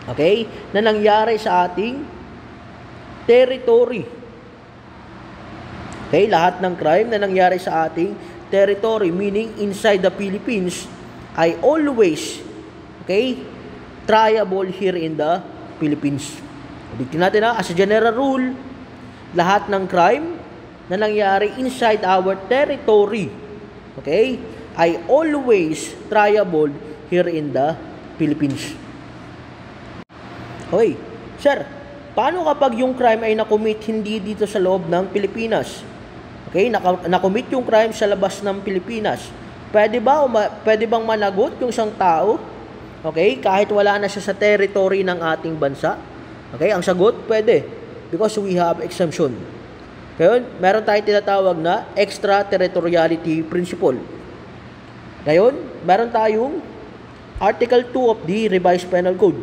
okay, na nangyari sa ating territory. Okay? Lahat ng crime na nangyari sa ating territory, meaning inside the Philippines, ay always, okay, triable here in the Philippines. Ulitin natin as a general rule, lahat ng crime na nangyari inside our territory, okay, ay always triable here in the Philippines. Okay, sir, paano kapag yung crime ay nakomit hindi dito sa loob ng Pilipinas? Okay, nakomit yung crime sa labas ng Pilipinas. Pwede bang managot yung isang tao? Okay, kahit wala na siya sa territory ng ating bansa? Okay, ang sagot, pwede. Because we have exemption. Ngayon, meron tayong tinatawag na extraterritoriality principle. Ngayon, meron tayong Article 2 of the Revised Penal Code,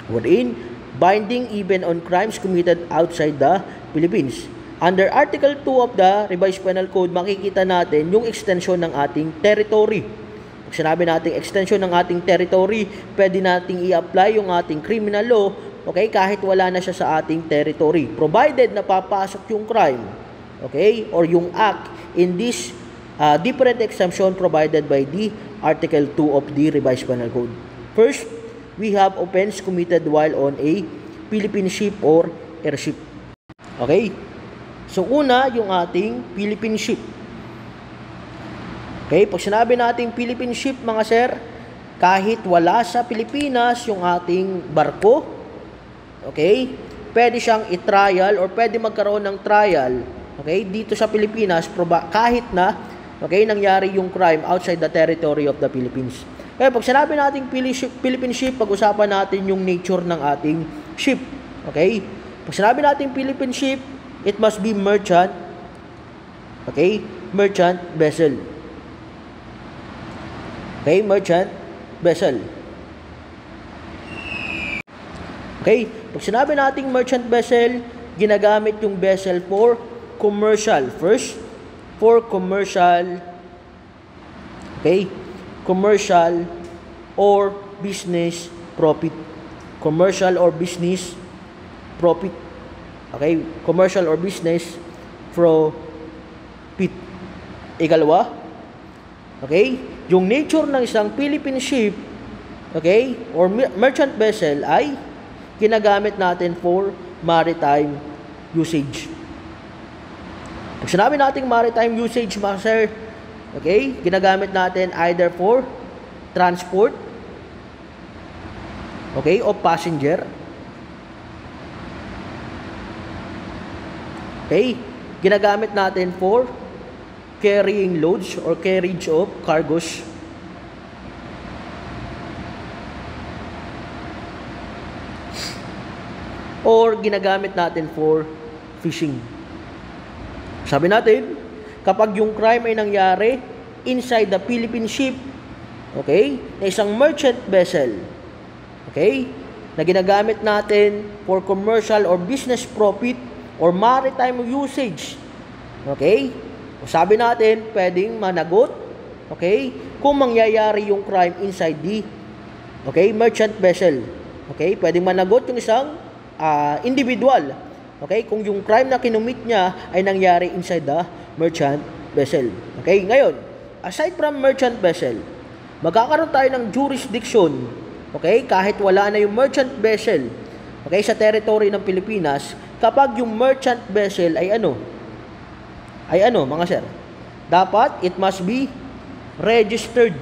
wherein binding even on crimes committed outside the Philippines. Under Article 2 of the Revised Penal Code, makikita natin yung extension ng ating territory. Pag sinabi natin extension ng ating territory, pwede nating i-apply yung ating criminal law, okay, kahit wala na siya sa ating territory. Provided na papasok yung crime, okay, or yung act in this different exemption provided by the Article 2 of the Revised Penal Code. First, we have offense committed while on a Philippine ship or airship. Okay? So, una, yung ating Philippine ship. Okay? Pag sinabi nating Philippine ship, mga sir, kahit wala sa Pilipinas yung ating barko, okay, pwede siyang i-trial or pwede magkaroon ng trial, okay, dito sa Pilipinas, kahit na, okay, nangyari yung crime outside the territory of the Philippines. Kaya pag sinabi natin Philippine ship, pag-usapan natin yung nature ng ating ship. Okay? Pag sinabi natin Philippine ship, it must be merchant, okay, merchant vessel. Okay, merchant vessel. Okay? Pag sinabi natin merchant vessel, ginagamit yung vessel for commercial. First, for commercial, okay, commercial or business profit. Commercial or business profit. Okay, commercial or business profit. Ikalawa, okay, yung nature ng isang Philippine ship, okay, or merchant vessel ay ginagamit natin for maritime usage. Pag sinabi natin maritime usage, mga sir, okay, ginagamit natin either for transport, okay, o passenger, Okay? Ginagamit natin for carrying loads or carriage of cargos. Or ginagamit natin for fishing. Sabi natin, kapag yung crime ay nangyari inside the Philippine ship, okay, na isang merchant vessel, okay, na ginagamit natin for commercial or business profit or maritime usage, okay, o sabi natin, pwedeng managot, okay, kung mangyayari yung crime inside the, okay, merchant vessel, okay, pwedeng managot yung isang individual, okay, kung yung crime na kinumit niya ay nangyari inside the merchant vessel. Okay, ngayon, aside from merchant vessel, magkakaroon tayo ng jurisdiction, okay, kahit wala na yung merchant vessel, okay, sa territory ng Pilipinas, kapag yung merchant vessel ay ano, mga sir, dapat it must be registered.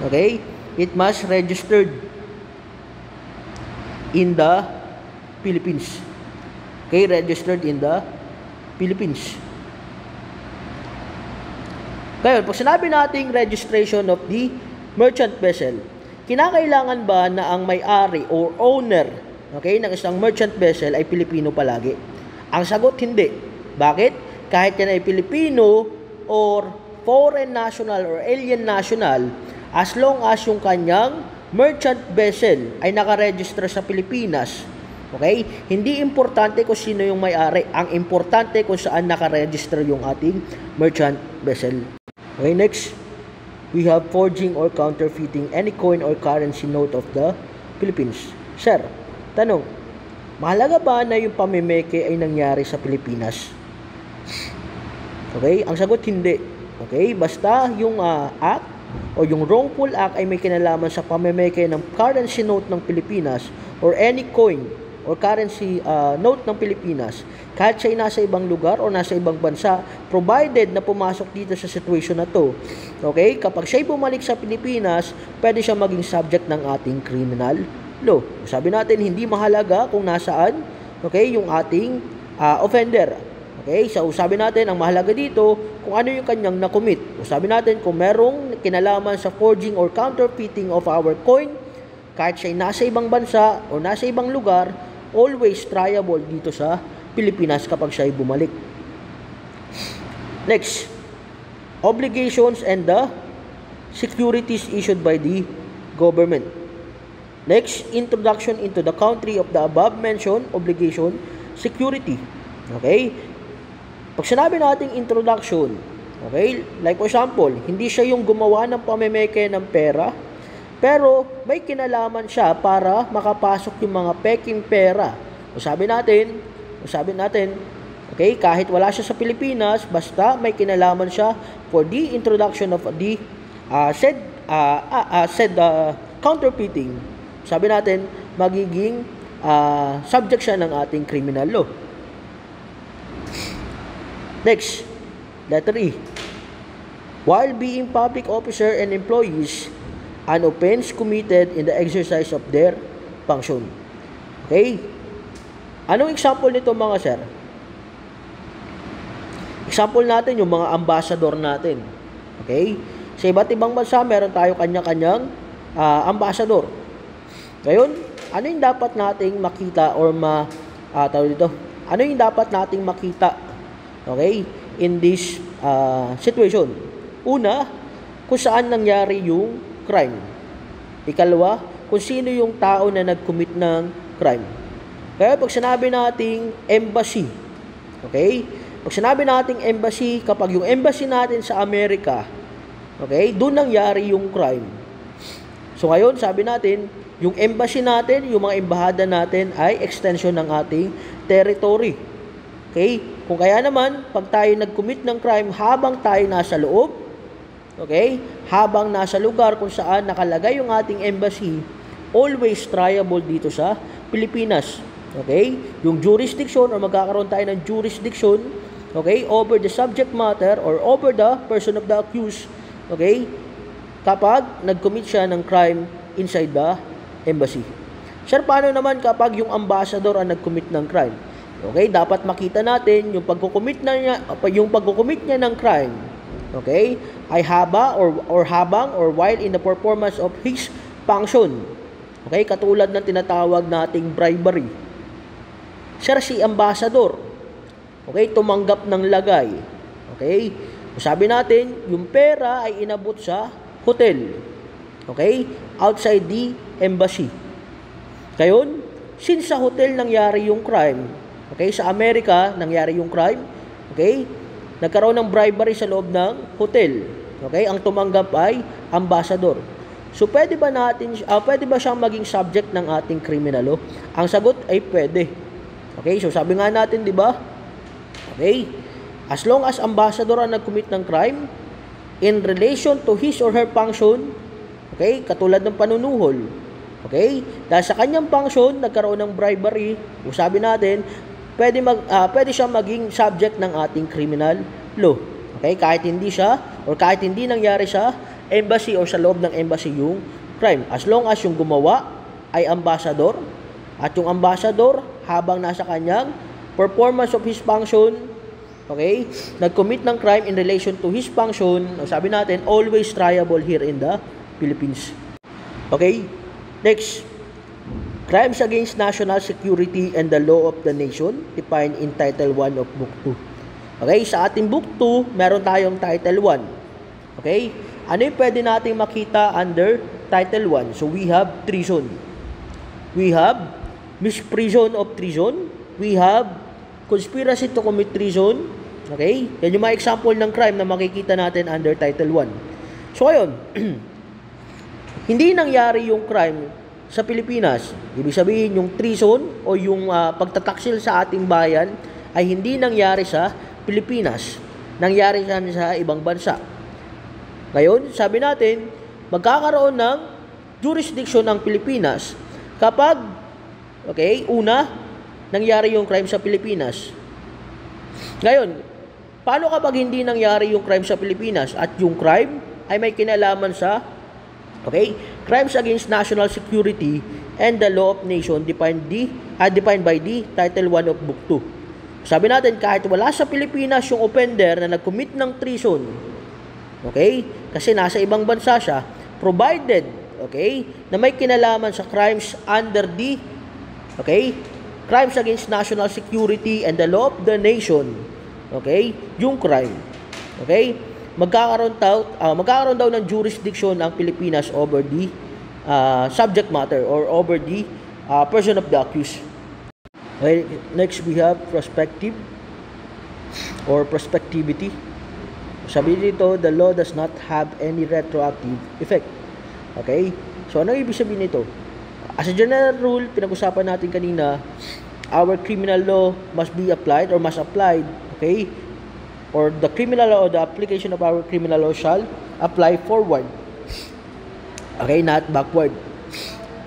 Okay, it must registered in the Philippines. Okay, registered in the Philippines. Ngayon, pag sinabi nating registration of the merchant vessel, kinakailangan ba na ang may-ari or owner, okay, ng isang merchant vessel ay Pilipino palagi? Ang sagot, hindi. Bakit? Kahit yan ay Pilipino or foreign national or alien national, as long as yung kanyang merchant vessel ay nakaregister sa Pilipinas, okay, hindi importante kung sino yung may-ari. Ang importante kung saan nakaregister yung ating merchant vessel. Okay, next, we have forging or counterfeiting any coin or currency note of the Philippines. Sir, tanong, mahalaga ba na yung pamimeke ay nangyari sa Pilipinas? Okay, ang sagot, hindi. Okay, basta yung act o yung wrongful act ay may kinalaman sa pamimeke ng currency note ng Pilipinas or any coin or currency note ng Pilipinas, kahit siya ay nasa ibang lugar o nasa ibang bansa, provided na pumasok dito sa situation na to, okay, kapag siya ay bumalik sa Pilipinas, pwede siya maging subject ng ating criminal law. Sabi natin, hindi mahalaga kung nasaan, okay, yung ating offender. Okay, so sabi natin, ang mahalaga dito, kung ano yung kanyang nakumit. Sabi natin, kung merong kinalaman sa forging or counterfeiting of our coin, kahit siya nasa ibang bansa o nasa ibang lugar, always triable dito sa Pilipinas kapag siya ay bumalik. Next, obligations and the securities issued by the government. Next, introduction into the country of the above mentioned obligation security. Okay? Pag sinabi nating introduction, okay, like for example, hindi siya yung gumawa ng pamimeke ng pera, pero may kinalaman siya para makapasok yung mga peking pera. O sabi natin, okay, kahit wala siya sa Pilipinas, basta may kinalaman siya for the introduction of the said counterfeiting, sabi natin, magiging subject siya ng ating criminal law. Next, letter E. While being public officer and employees, an offense committed in the exercise of their function. Okay? Anong example nito, mga sir? Example natin yung mga ambassador natin. Okay? Sa iba't ibang bansa, meron tayo kanya-kanyang ambassador. Ngayon, ano yung dapat nating makita or ano yung dapat nating makita, okay, in this situation? Una, kung saan nangyari yung crime. Ikalawa, kung sino yung tao na nag-commit ng crime. Kaya pag sinabi nating embassy, okay, pag sinabi nating embassy, kapag yung embassy natin sa Amerika, okay, doon nangyari yung crime. So ngayon, sabi natin, yung embassy natin, yung mga embahada natin ay extension ng ating territory. Okay? Kung kaya naman, pag tayo nag-commit ng crime habang tayo nasa loob, okay, habang nasa lugar kung saan nakalagay yung ating embassy, always triable dito sa Pilipinas. Okay? Yung jurisdiction or magkakaroon tayo ng jurisdiction, okay, over the subject matter or over the person of the accused, okay, kapag nag-commit siya ng crime inside the embassy. Sir, paano naman kapag yung ambassador ang nag-commit ng crime? Okay, dapat makita natin yung pagko-commit niya ng crime. Okay? Ay habang or while in the performance of his function. Okay, katulad ng tinatawag nating bribery. Siya si ambassador. Okay, tumanggap ng lagay. Okay? Sabi natin, yung pera ay inabot sa hotel. Okay? Outside the embassy. Ngayon, since sa hotel nangyari yung crime, okay, sa Amerika nangyari yung crime, okay, nagkaroon ng bribery sa loob ng hotel. Okay, ang tumanggap ay ambassador. So pwede ba siyang maging subject ng ating criminal law? Ang sagot ay pwede. Okay, so sabi nga natin, di ba? Okay, as long as ambassador ang nag-commit ng crime in relation to his or her function, okay, katulad ng panunuhol. Okay? Dahil sa kanyang function, nagkaroon ng bribery, sabi natin, pwede siya maging subject ng ating criminal law. Okay? Kahit hindi nangyari sa embassy or sa loob ng embassy yung crime. As long as yung gumawa ay ambassador, at yung ambassador, habang nasa kanyang performance of his function, okay, nag-commit ng crime in relation to his function, sabi natin, always triable here in the Philippines. Okay? Next, crimes against national security and the law of the nation defined in Title 1 of Book 2. Okay, sa ating Book 2, meron tayong Title 1. Okay, ano yung pwede nating makita under Title 1? So, we have treason. We have misprision of treason. We have conspiracy to commit treason. Okay, yan yung mga example ng crime na makikita natin under Title 1. So, ayun, hindi nangyari yung crime sa Pilipinas. Ibig sabihin, yung treason o yung pagtataksil sa ating bayan ay hindi nangyari sa Pilipinas. Nangyari sa ibang bansa. Ngayon, sabi natin, magkakaroon ng jurisdiction ng Pilipinas kapag, okay, una, nangyari yung crime sa Pilipinas. Ngayon, paano kapag hindi nangyari yung crime sa Pilipinas at yung crime ay may kinalaman sa, okay, crimes against national security and the law of nation defined by the Title 1 of Book 2. Sabi natin, kahit wala sa Pilipinas yung offender na nag-commit ng treason, okay, kasi nasa ibang bansa siya, provided, okay, na may kinalaman sa crimes under the, okay, crimes against national security and the law of the nation, okay, yung crime, okay, magkakaroon daw ng jurisdiction ang Pilipinas over the subject matter or over the person of the accused. Okay, next we have prospective or prospectivity. Sabi dito, the law does not have any retroactive effect. Okay? So ano ibig sabihin nito? As a general rule, pinag-usapan natin kanina, our criminal law must be applied or must applied, okay? Or the criminal law or the application of our criminal law shall apply forward. Okay, not backward.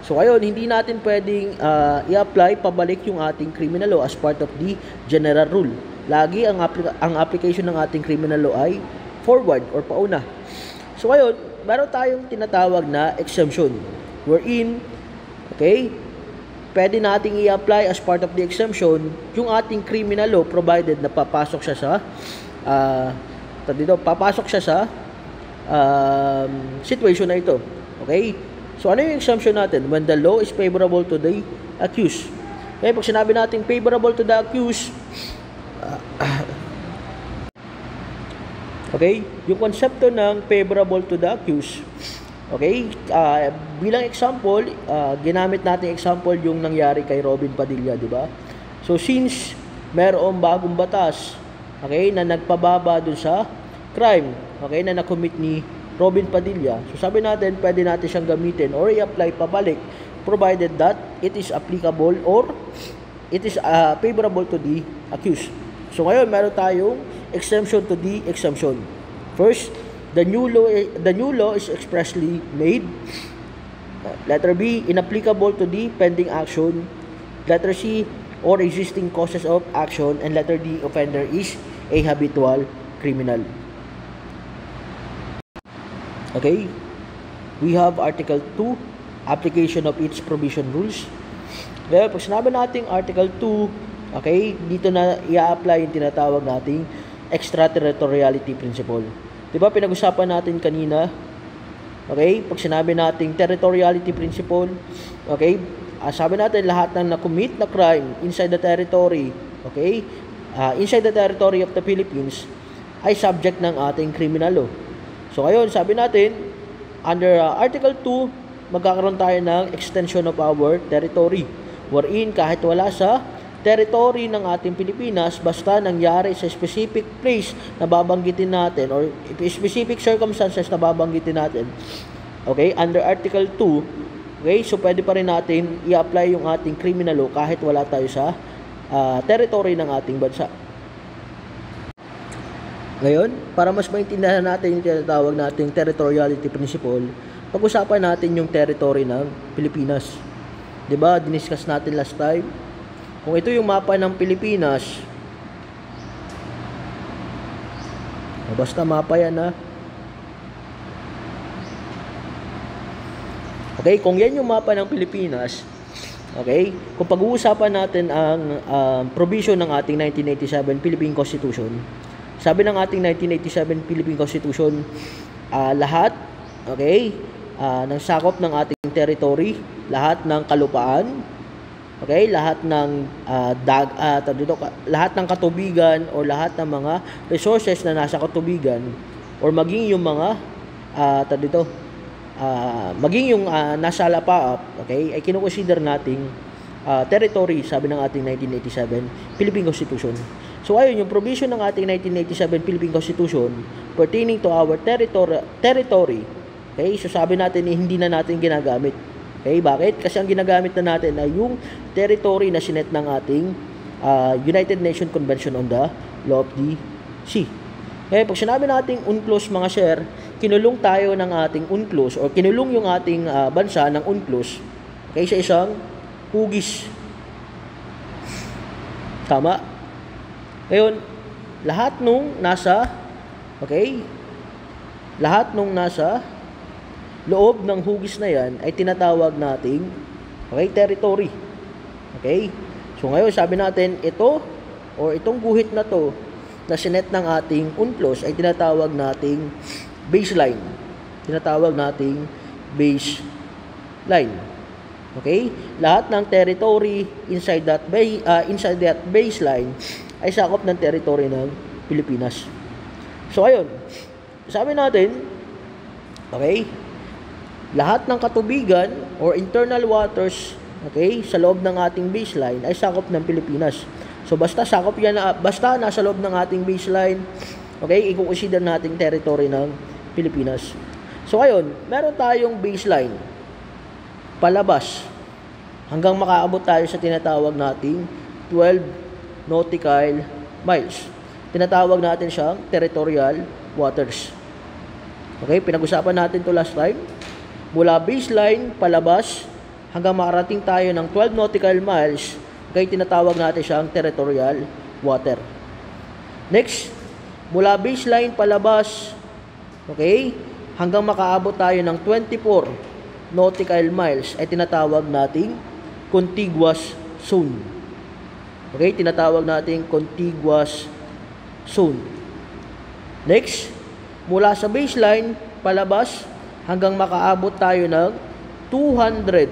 So ayun, hindi natin pwedeng i-apply pabalik yung ating criminal law as part of the general rule. Lagi ang application ng ating criminal law ay forward or pauna. So ayun, meron tayong tinatawag na exemption. Wherein, okay, pwede nating i-apply as part of the exemption yung ating criminal law provided na papasok siya sa situation na ito. Okay? So, ano yung exemption natin? When the law is favorable to the accused. Okay, pag sinabi natin favorable to the accused, okay, yung konsepto ng favorable to the accused, okay, bilang example, ginamit natin example yung nangyari kay Robin Padilla, di ba? So, since mayroong bagong batas, okay, na nagpababa dun sa crime, okay, na na-commit ni Robin Padilla. So sabi natin, pwede natin siyang gamitin or i-apply pabalik provided that it is applicable or it is favorable to the accused. So ngayon, meron tayong exemption to the exemption. First, the new law is expressly made. Letter B, inapplicable to the pending action. Letter C, or existing causes of action. And letter D, offender is a habitual criminal. Okay, we have Article 2, application of its provision rules. Well, pag sinabi natin Article 2, Okay? Dito na i-apply yung tinatawag nating extraterritoriality principle. 'Di ba pinag-usapan natin kanina? Okay? Pag sinabi nating territoriality principle, okay? Sabi natin lahat ng na-commit na crime inside the territory, okay? Inside the territory of the Philippines ay subject ng ating criminal law. So ngayon, sabi natin under Article 2, magkakaroon tayo ng extension of our territory, wherein kahit wala sa territory ng ating Pilipinas, basta nangyari sa specific place na babanggitin natin or specific circumstances na babanggitin natin, okay, under Article 2, okay, so pwede pa rin natin i-apply yung ating criminal law kahit wala tayo sa territory ng ating bansa. Ngayon, para mas maintindihan natin yung tinatawag nating territoriality principle, pag-usapan natin yung territory ng Pilipinas. 'Di ba? Diniscuss natin last time. Kung ito yung mapa ng Pilipinas, basta mapa yan ha. Okay, kung yan yung mapa ng Pilipinas, okay, kung pag-uusapan natin ang provision ng ating 1987 Philippine Constitution, sabi ng ating 1987 Philippine Constitution, lahat, okay, ng sakop ng ating territory, lahat ng kalupaan, okay, lahat ng lahat ng katubigan o lahat ng mga resources na nasa katubigan or maging yung mga maging yung nasa lapaap, okay, ay kinukonsider nating territory, sabi ng ating 1987 Philippine Constitution. So ayun yung provision ng ating 1987 Philippine Constitution pertaining to our territory. Okay, so sabi natin hindi na natin ginagamit. Okay, bakit? Kasi ang ginagamit na natin ay yung territory na sinet ng ating United Nations Convention on the Law of the Sea. Okay, pag sinabi nating UNCLOS mga sir, kinulong tayo ng ating UNCLOS or kinulong yung ating bansa ng UNCLOS, okay, sa isang hugis. Tama? Ngayon, lahat nung nasa loob ng hugis na yan ay tinatawag nating territory. Okay? So ngayon sabi natin itong guhit na to na sinet ng ating UNCLOS ay tinatawag nating baseline. Tinatawag nating baseline. Okay? Lahat ng territory inside that baseline ay sakop ng territory ng Pilipinas. So ayun, sabi natin, okay, lahat ng katubigan or internal waters, okay, sa loob ng ating baseline ay sakop ng Pilipinas. So basta sakop yan, basta nasa loob ng ating baseline, okay, i-consider nating territory ng Pilipinas. So ayun, meron tayong baseline palabas hanggang makaabot tayo sa tinatawag nating 12 nautical miles. Tinatawag natin siyang territorial waters. Okay, pinag-usapan natin to last time. Mula baseline palabas hanggang makarating tayo ng 12 nautical miles, okay, tinatawag natin siyang territorial water. Next, mula baseline palabas, okay, hanggang makaabot tayo ng 24 nautical miles ay tinatawag nating contiguous zone. Okay, tinatawag nating contiguous zone. Next, mula sa baseline palabas hanggang makaabot tayo ng 200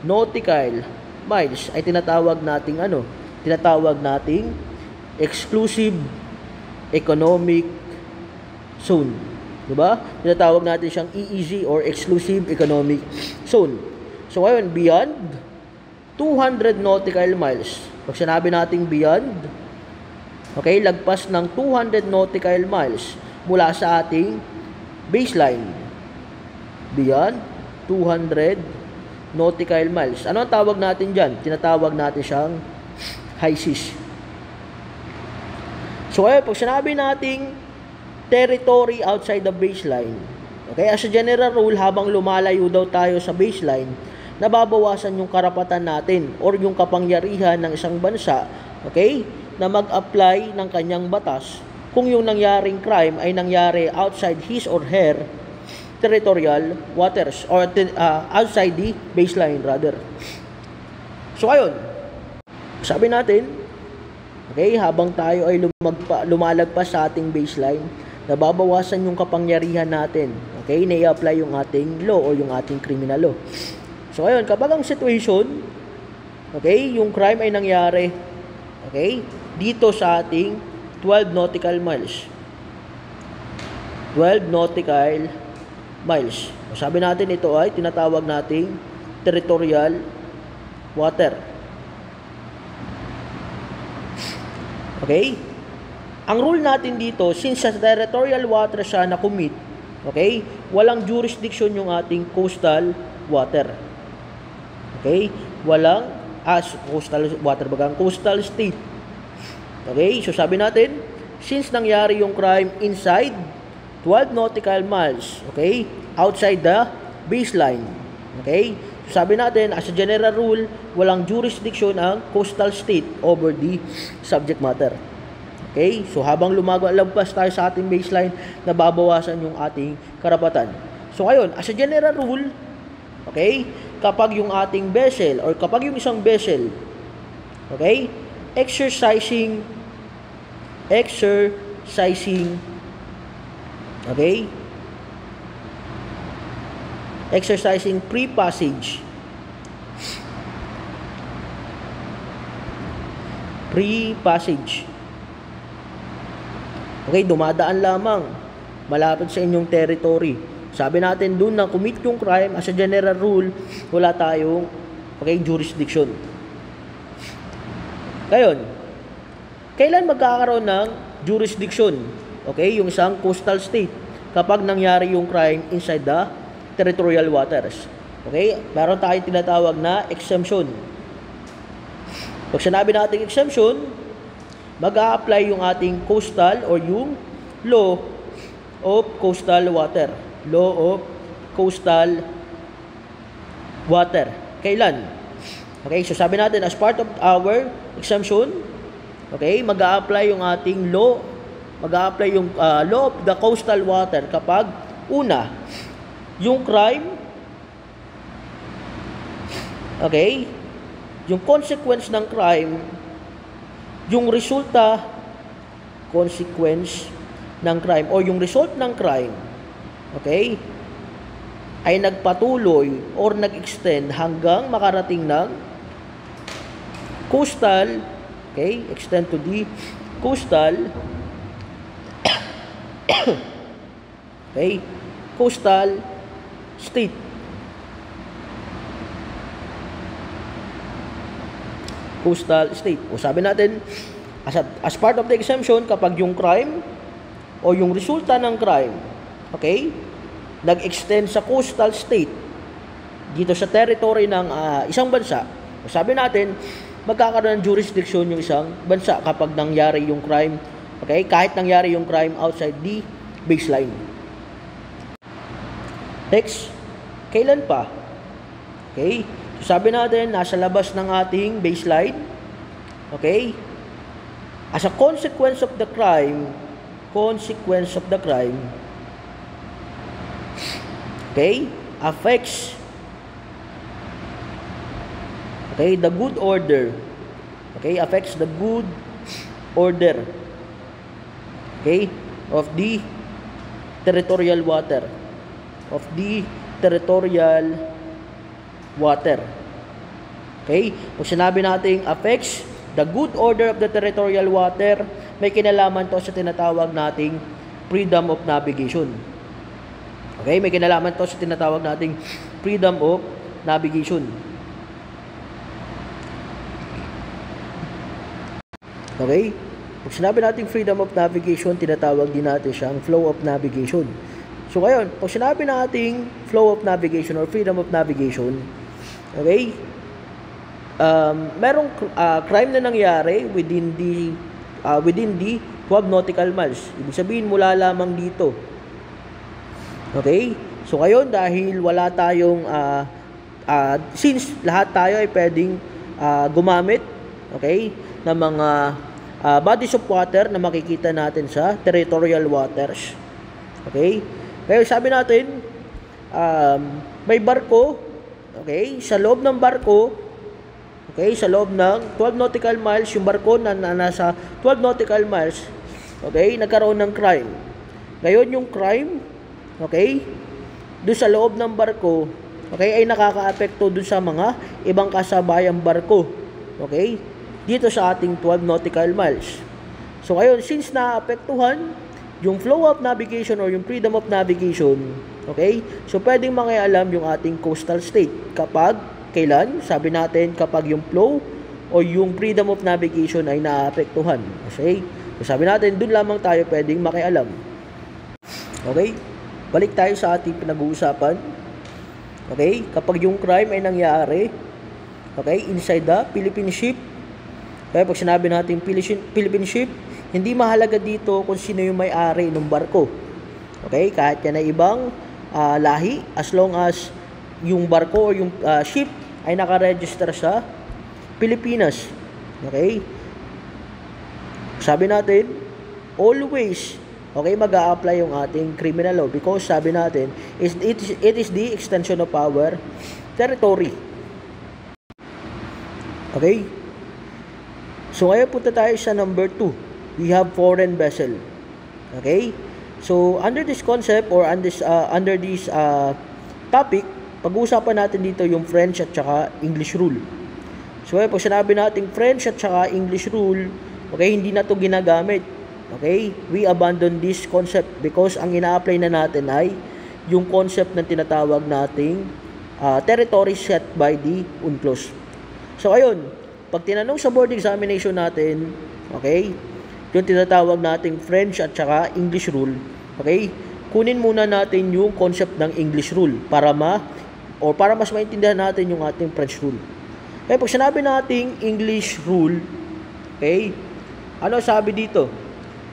nautical miles ay tinatawag nating tinatawag nating exclusive economic zone. Diba? Tinatawag natin siyang EEZ or exclusive economic zone. So ngayon, beyond 200 nautical miles. Pag sinabi nating beyond, okay, lagpas ng 200 nautical miles mula sa ating baseline. Beyond 200 nautical miles. Ano ang tawag natin dyan? Tinatawag natin siyang high seas. So ayun, pag sinabi nating territory outside the baseline, okay, as a general rule, habang lumalayo daw tayo sa baseline, nababawasan yung karapatan natin or yung kapangyarihan ng isang bansa, okay, na mag-apply ng kanyang batas kung yung nangyaring crime ay nangyari outside his or her territorial waters or outside the baseline rather. So ayun, sabi natin, Okay, habang tayo ay lumalagpas sa ating baseline, nababawasan yung kapangyarihan natin. Okay, na-i-apply yung ating law o yung ating criminal law. So, ayun, kapag ang situation, okay, yung crime ay nangyari, okay, dito sa ating 12 nautical miles. 12 nautical miles. Sabi natin ito ay tinatawag nating territorial water. Okay? Ang rule natin dito, since sa territorial water siya na-commit, okay, walang jurisdiction yung ating coastal water. Okay? Walang coastal water, bagang coastal state. Okay? So sabi natin, since nangyari yung crime inside 12 nautical miles, okay, outside the baseline, okay, so sabi natin, as a general rule, walang jurisdiction ang coastal state over the subject matter. Okay, so habang lumalagpas tayo sa ating baseline, nababawasan yung ating karapatan. So ngayon, as a general rule, okay, kapag yung ating vessel or kapag yung isang vessel, okay, exercising, okay, exercising pre-passage, okay, dumadaan lamang malapit sa inyong territory. Sabi natin dun na commit yung crime, as a general rule, wala tayong, okay, jurisdiction. Ngayon, kailan magkakaroon ng jurisdiction, okay, yung isang coastal state kapag nangyari yung crime inside the territorial waters? Okay, meron tayong tinatawag na exemption. Pag sinabi natin exemption, mag-a-apply yung ating coastal or yung law of coastal water. Law of coastal water. Kailan? Okay, so sabi natin, as part of our exemption, okay, mag-a-apply yung ating law, mag-a-apply yung law of the coastal water kapag, una, yung crime, okay, yung consequence ng crime, yung resulta, consequence ng crime, o yung result ng crime, okay, ay nagpatuloy or nag-extend hanggang makarating ng coastal, okay, extend to the coastal, okay, coastal state. Coastal state. O sabi natin, as part of the exemption, kapag yung crime o yung resulta ng crime, okay, nag-extend sa coastal state dito sa territory ng isang bansa, o sabi natin, magkakaroon ng jurisdiction yung isang bansa kapag nangyari yung crime, okay, kahit nangyari yung crime outside the baseline. Next, kailan pa? Okay, sabi natin, nasa labas ng ating baseline, okay, as a consequence of the crime, okay, affects, okay, the good order, okay, affects the good order, okay, of the territorial water, Okay? Pag sinabi natin affects the good order of the territorial water, may kinalaman to sa tinatawag nating freedom of navigation. Okay? May kinalaman to sa tinatawag nating freedom of navigation. Okay? Pag sinabi natin freedom of navigation, tinatawag din natin siyang flow of navigation. So ngayon, pag sinabi nating flow of navigation or freedom of navigation, okay, merong crime na nangyari within the 12 nautical miles. Ibig sabihin, mula lamang dito. Okay? So ngayon, dahil wala tayong, since lahat tayo ay pwedeng gumamit, okay, ng mga bodies of water na makikita natin sa territorial waters. Okay? Kaya sabi natin, may barko, okay, sa loob ng barko, okay, sa loob ng 12 nautical miles, yung barko na nasa 12 nautical miles, okay, nagkaroon ng crime. Ngayon yung crime, okay, doon sa loob ng barko, okay, ay nakakaapekto doon sa mga ibang kasabayang barko, okay, dito sa ating 12 nautical miles. So ngayon, since naapektuhan yung flow of navigation or yung freedom of navigation, okay, so pwedeng mangialam yung ating coastal state kapag, kailan? Sabi natin kapag yung flow o yung freedom of navigation ay naapektuhan. Okay? So sabi natin, dun lamang tayo pwedeng makialam. Okay? Balik tayo sa ating pinag-uusapan. Okay? Kapag yung crime ay nangyari, okay, inside the Philippine ship, kaya pag sinabi natin Philippine ship, hindi mahalaga dito kung sino yung may-ari ng barko. Okay? Kahit yan ay ibang lahi, as long as yung barko o yung ship ay nakaregister sa Pilipinas. Okay? Sabi natin, always, okay, mag-a-apply yung ating criminal law because sabi natin, it is the extension of our territory. Okay? So, ngayon punta tayo sa number 2. We have foreign vessel. Okay? So, under this concept or under this topic, pag-uusapan natin dito yung French at saka English rule. So, pag sinabi natin French at saka English rule, okay, hindi na to ginagamit. Okay? We abandon this concept because ang ina-apply na natin ay yung concept ng tinatawag nating territory set by the UNCLOS. So, ayun, pag tinanong sa board examination natin, okay, yung tinatawag nating French at saka English rule, okay, kunin muna natin yung concept ng English rule para mas maintindihan natin yung ating French rule. Okay, pag sinabi nating English rule, okay, ano sabi dito?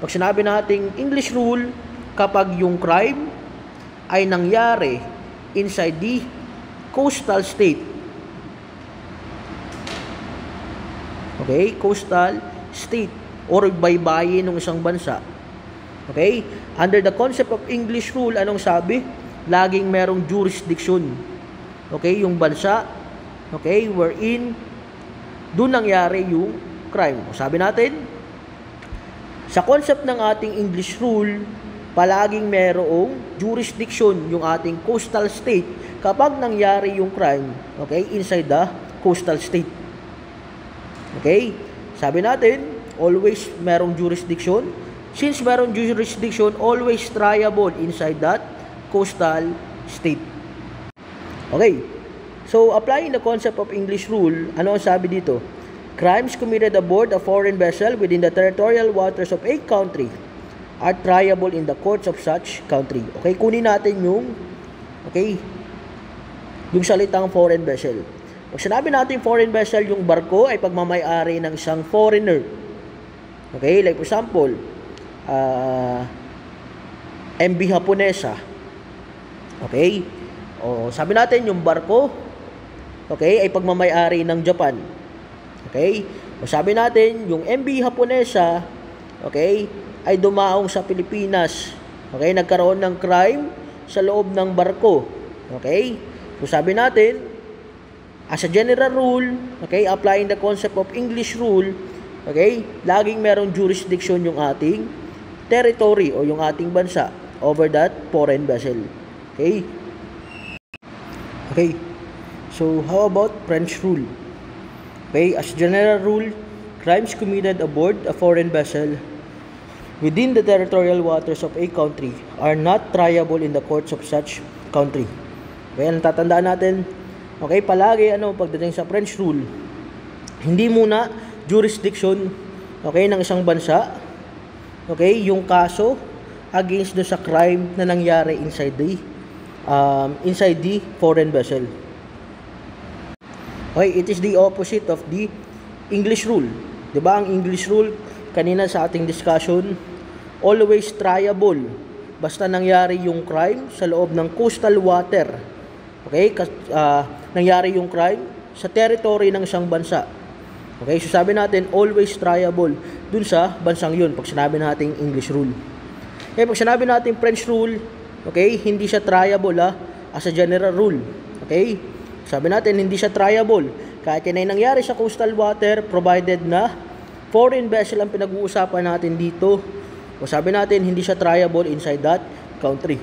Pag sinabi nating English rule, kapag yung crime ay nangyari inside the coastal state, okay, coastal state or baybayin ng isang bansa. Okay? Under the concept of English rule, anong sabi? Laging merong jurisdiction. Okay? Yung bansa, okay, wherein doon nangyari yung crime. Sabi natin, sa concept ng ating English rule, palaging merong jurisdiction yung ating coastal state kapag nangyari yung crime, okay, inside the coastal state. Okay? Sabi natin, always merong jurisdiction. Since merong jurisdiction, always triable inside that coastal state. Okay. So, applying the concept of English rule, ano ang sabi dito? Crimes committed aboard a foreign vessel within the territorial waters of a country are triable in the courts of such country. Okay, kunin natin yung salitang foreign vessel. Pag sinabi natin foreign vessel, yung barko ay pagmamay-ari ng isang foreigner. Okay, like for example, MV Japonesa. Okay? O sabi natin yung barko, okay, ay pagmamay-ari ng Japan. Okay? O sabi natin yung MV Japonesa, okay, ay dumaong sa Pilipinas. Okay, nagkaroon ng crime sa loob ng barko. Okay? So sabi natin, as a general rule, okay, applying the concept of English rule, okay, laging merong jurisdiction yung ating territory o yung ating bansa over that foreign vessel. Okay? Okay. So, how about French rule? Okay, as general rule, crimes committed aboard a foreign vessel within the territorial waters of a country are not triable in the courts of such country. Okay, ang tatandaan natin, okay, palagi pagdating sa French rule, hindi muna jurisdiction, okay, ng isang bansa, okay, yung kaso against do sa crime na nangyari inside the foreign vessel. Okay, it is the opposite of the English rule. Diba ang English rule, kanina sa ating discussion, always triable basta nangyari yung crime sa loob ng coastal water. Okay, nangyari yung crime sa territory ng isang bansa. Okay, so sabi natin, always triable dun sa bansang yun, pag sinabi natin English rule. Okay, pag sinabi natin French rule, okay, hindi siya triable as a general rule. Okay, sabi natin, hindi siya triable Kahit yan ay nangyari sa coastal water, provided na foreign vessel ang pinag-uusapan natin dito, o sabi natin hindi siya triable inside that country.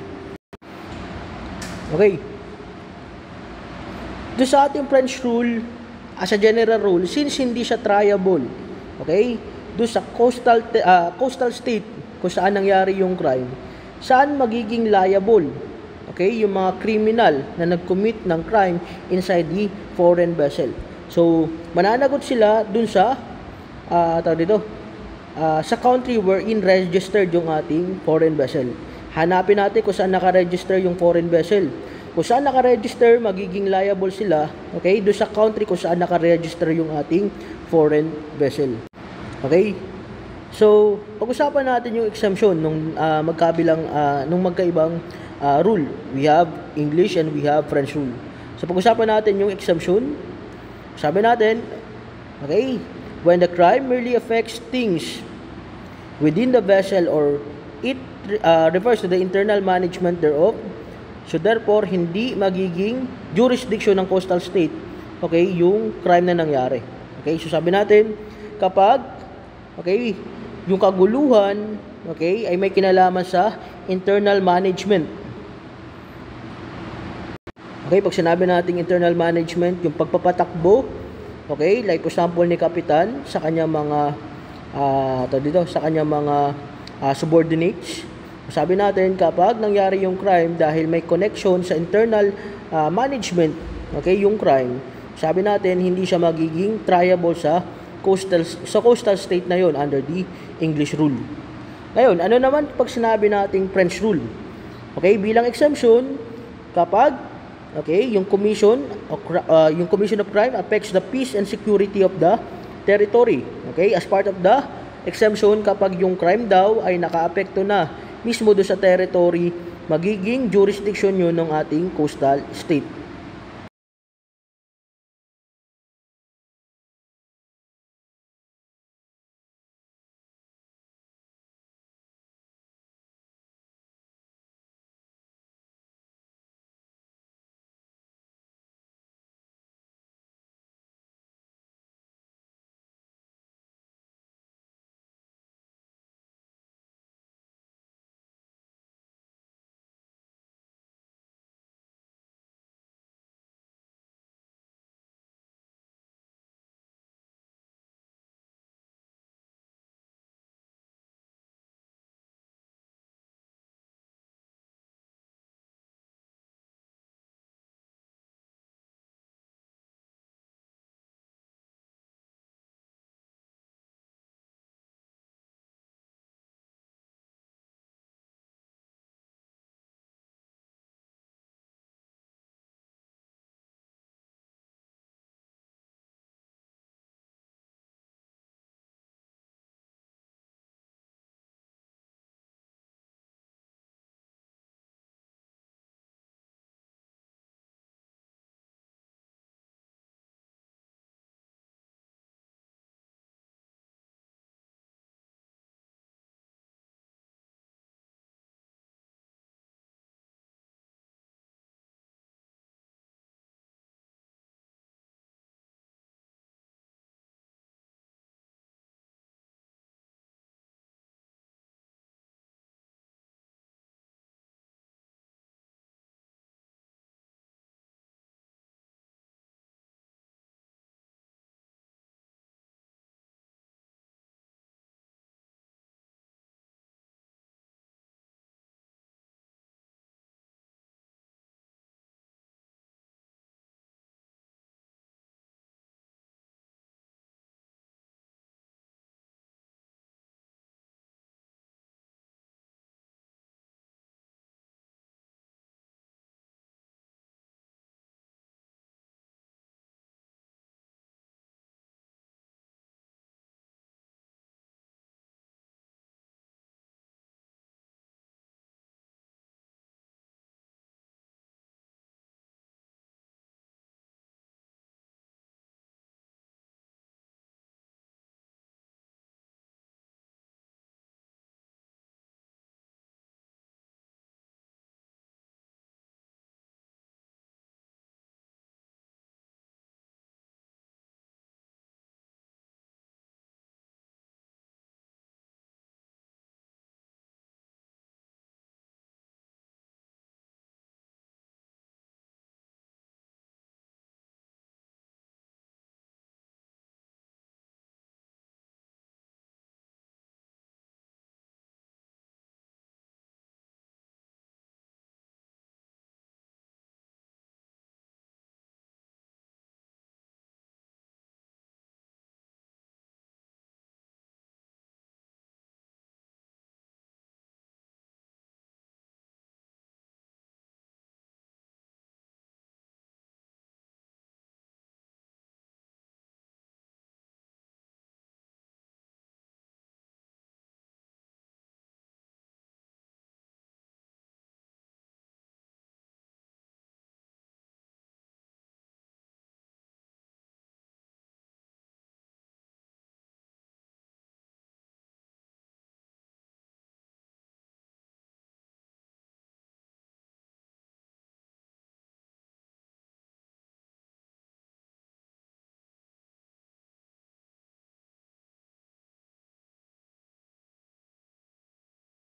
Okay. Doon sa ating French rule, as a general rule, since hindi siya triable, okay, doon sa coastal state kung saan nangyari yung crime, saan magiging liable, okay, yung mga criminal na nag-commit ng crime inside the foreign vessel. So, mananagot sila dun sa sa country wherein registered yung ating foreign vessel. Hanapin natin kung saan naka-register yung foreign vessel. Kung saan naka-register, magiging liable sila, okay, doon sa country kung saan naka-register yung ating foreign vessel. Okay? So, pag-usapan natin yung exemption nung magkaibang rule. We have English and we have French rule. So, pag-usapan natin yung exemption. Sabi natin, okay, when the crime merely affects things within the vessel or it refers to the internal management thereof, so therefore, hindi magiging jurisdiction ng coastal state, okay, yung crime na nangyari. Okay, so sabi natin, kapag, okay, yung kaguluhan, okay, ay may kinalaman sa internal management. Okay, pag sinabi nating internal management, yung pagpapatakbo, okay, like for example ni Kapitan sa kanyang mga subordinates. Sabi natin kapag nangyari yung crime dahil may connection sa internal management, okay, yung crime, sabi natin hindi siya magiging triable sa coastal state na yon under the English rule. Ngayon, ano naman pag sinabi nating French rule? Okay, bilang exemption, kapag okay, yung commission of crime affects the peace and security of the territory. Okay, as part of the exemption, kapag yung crime daw ay nakaapekto na mismo do sa territory, magiging jurisdiction yun ng ating coastal state.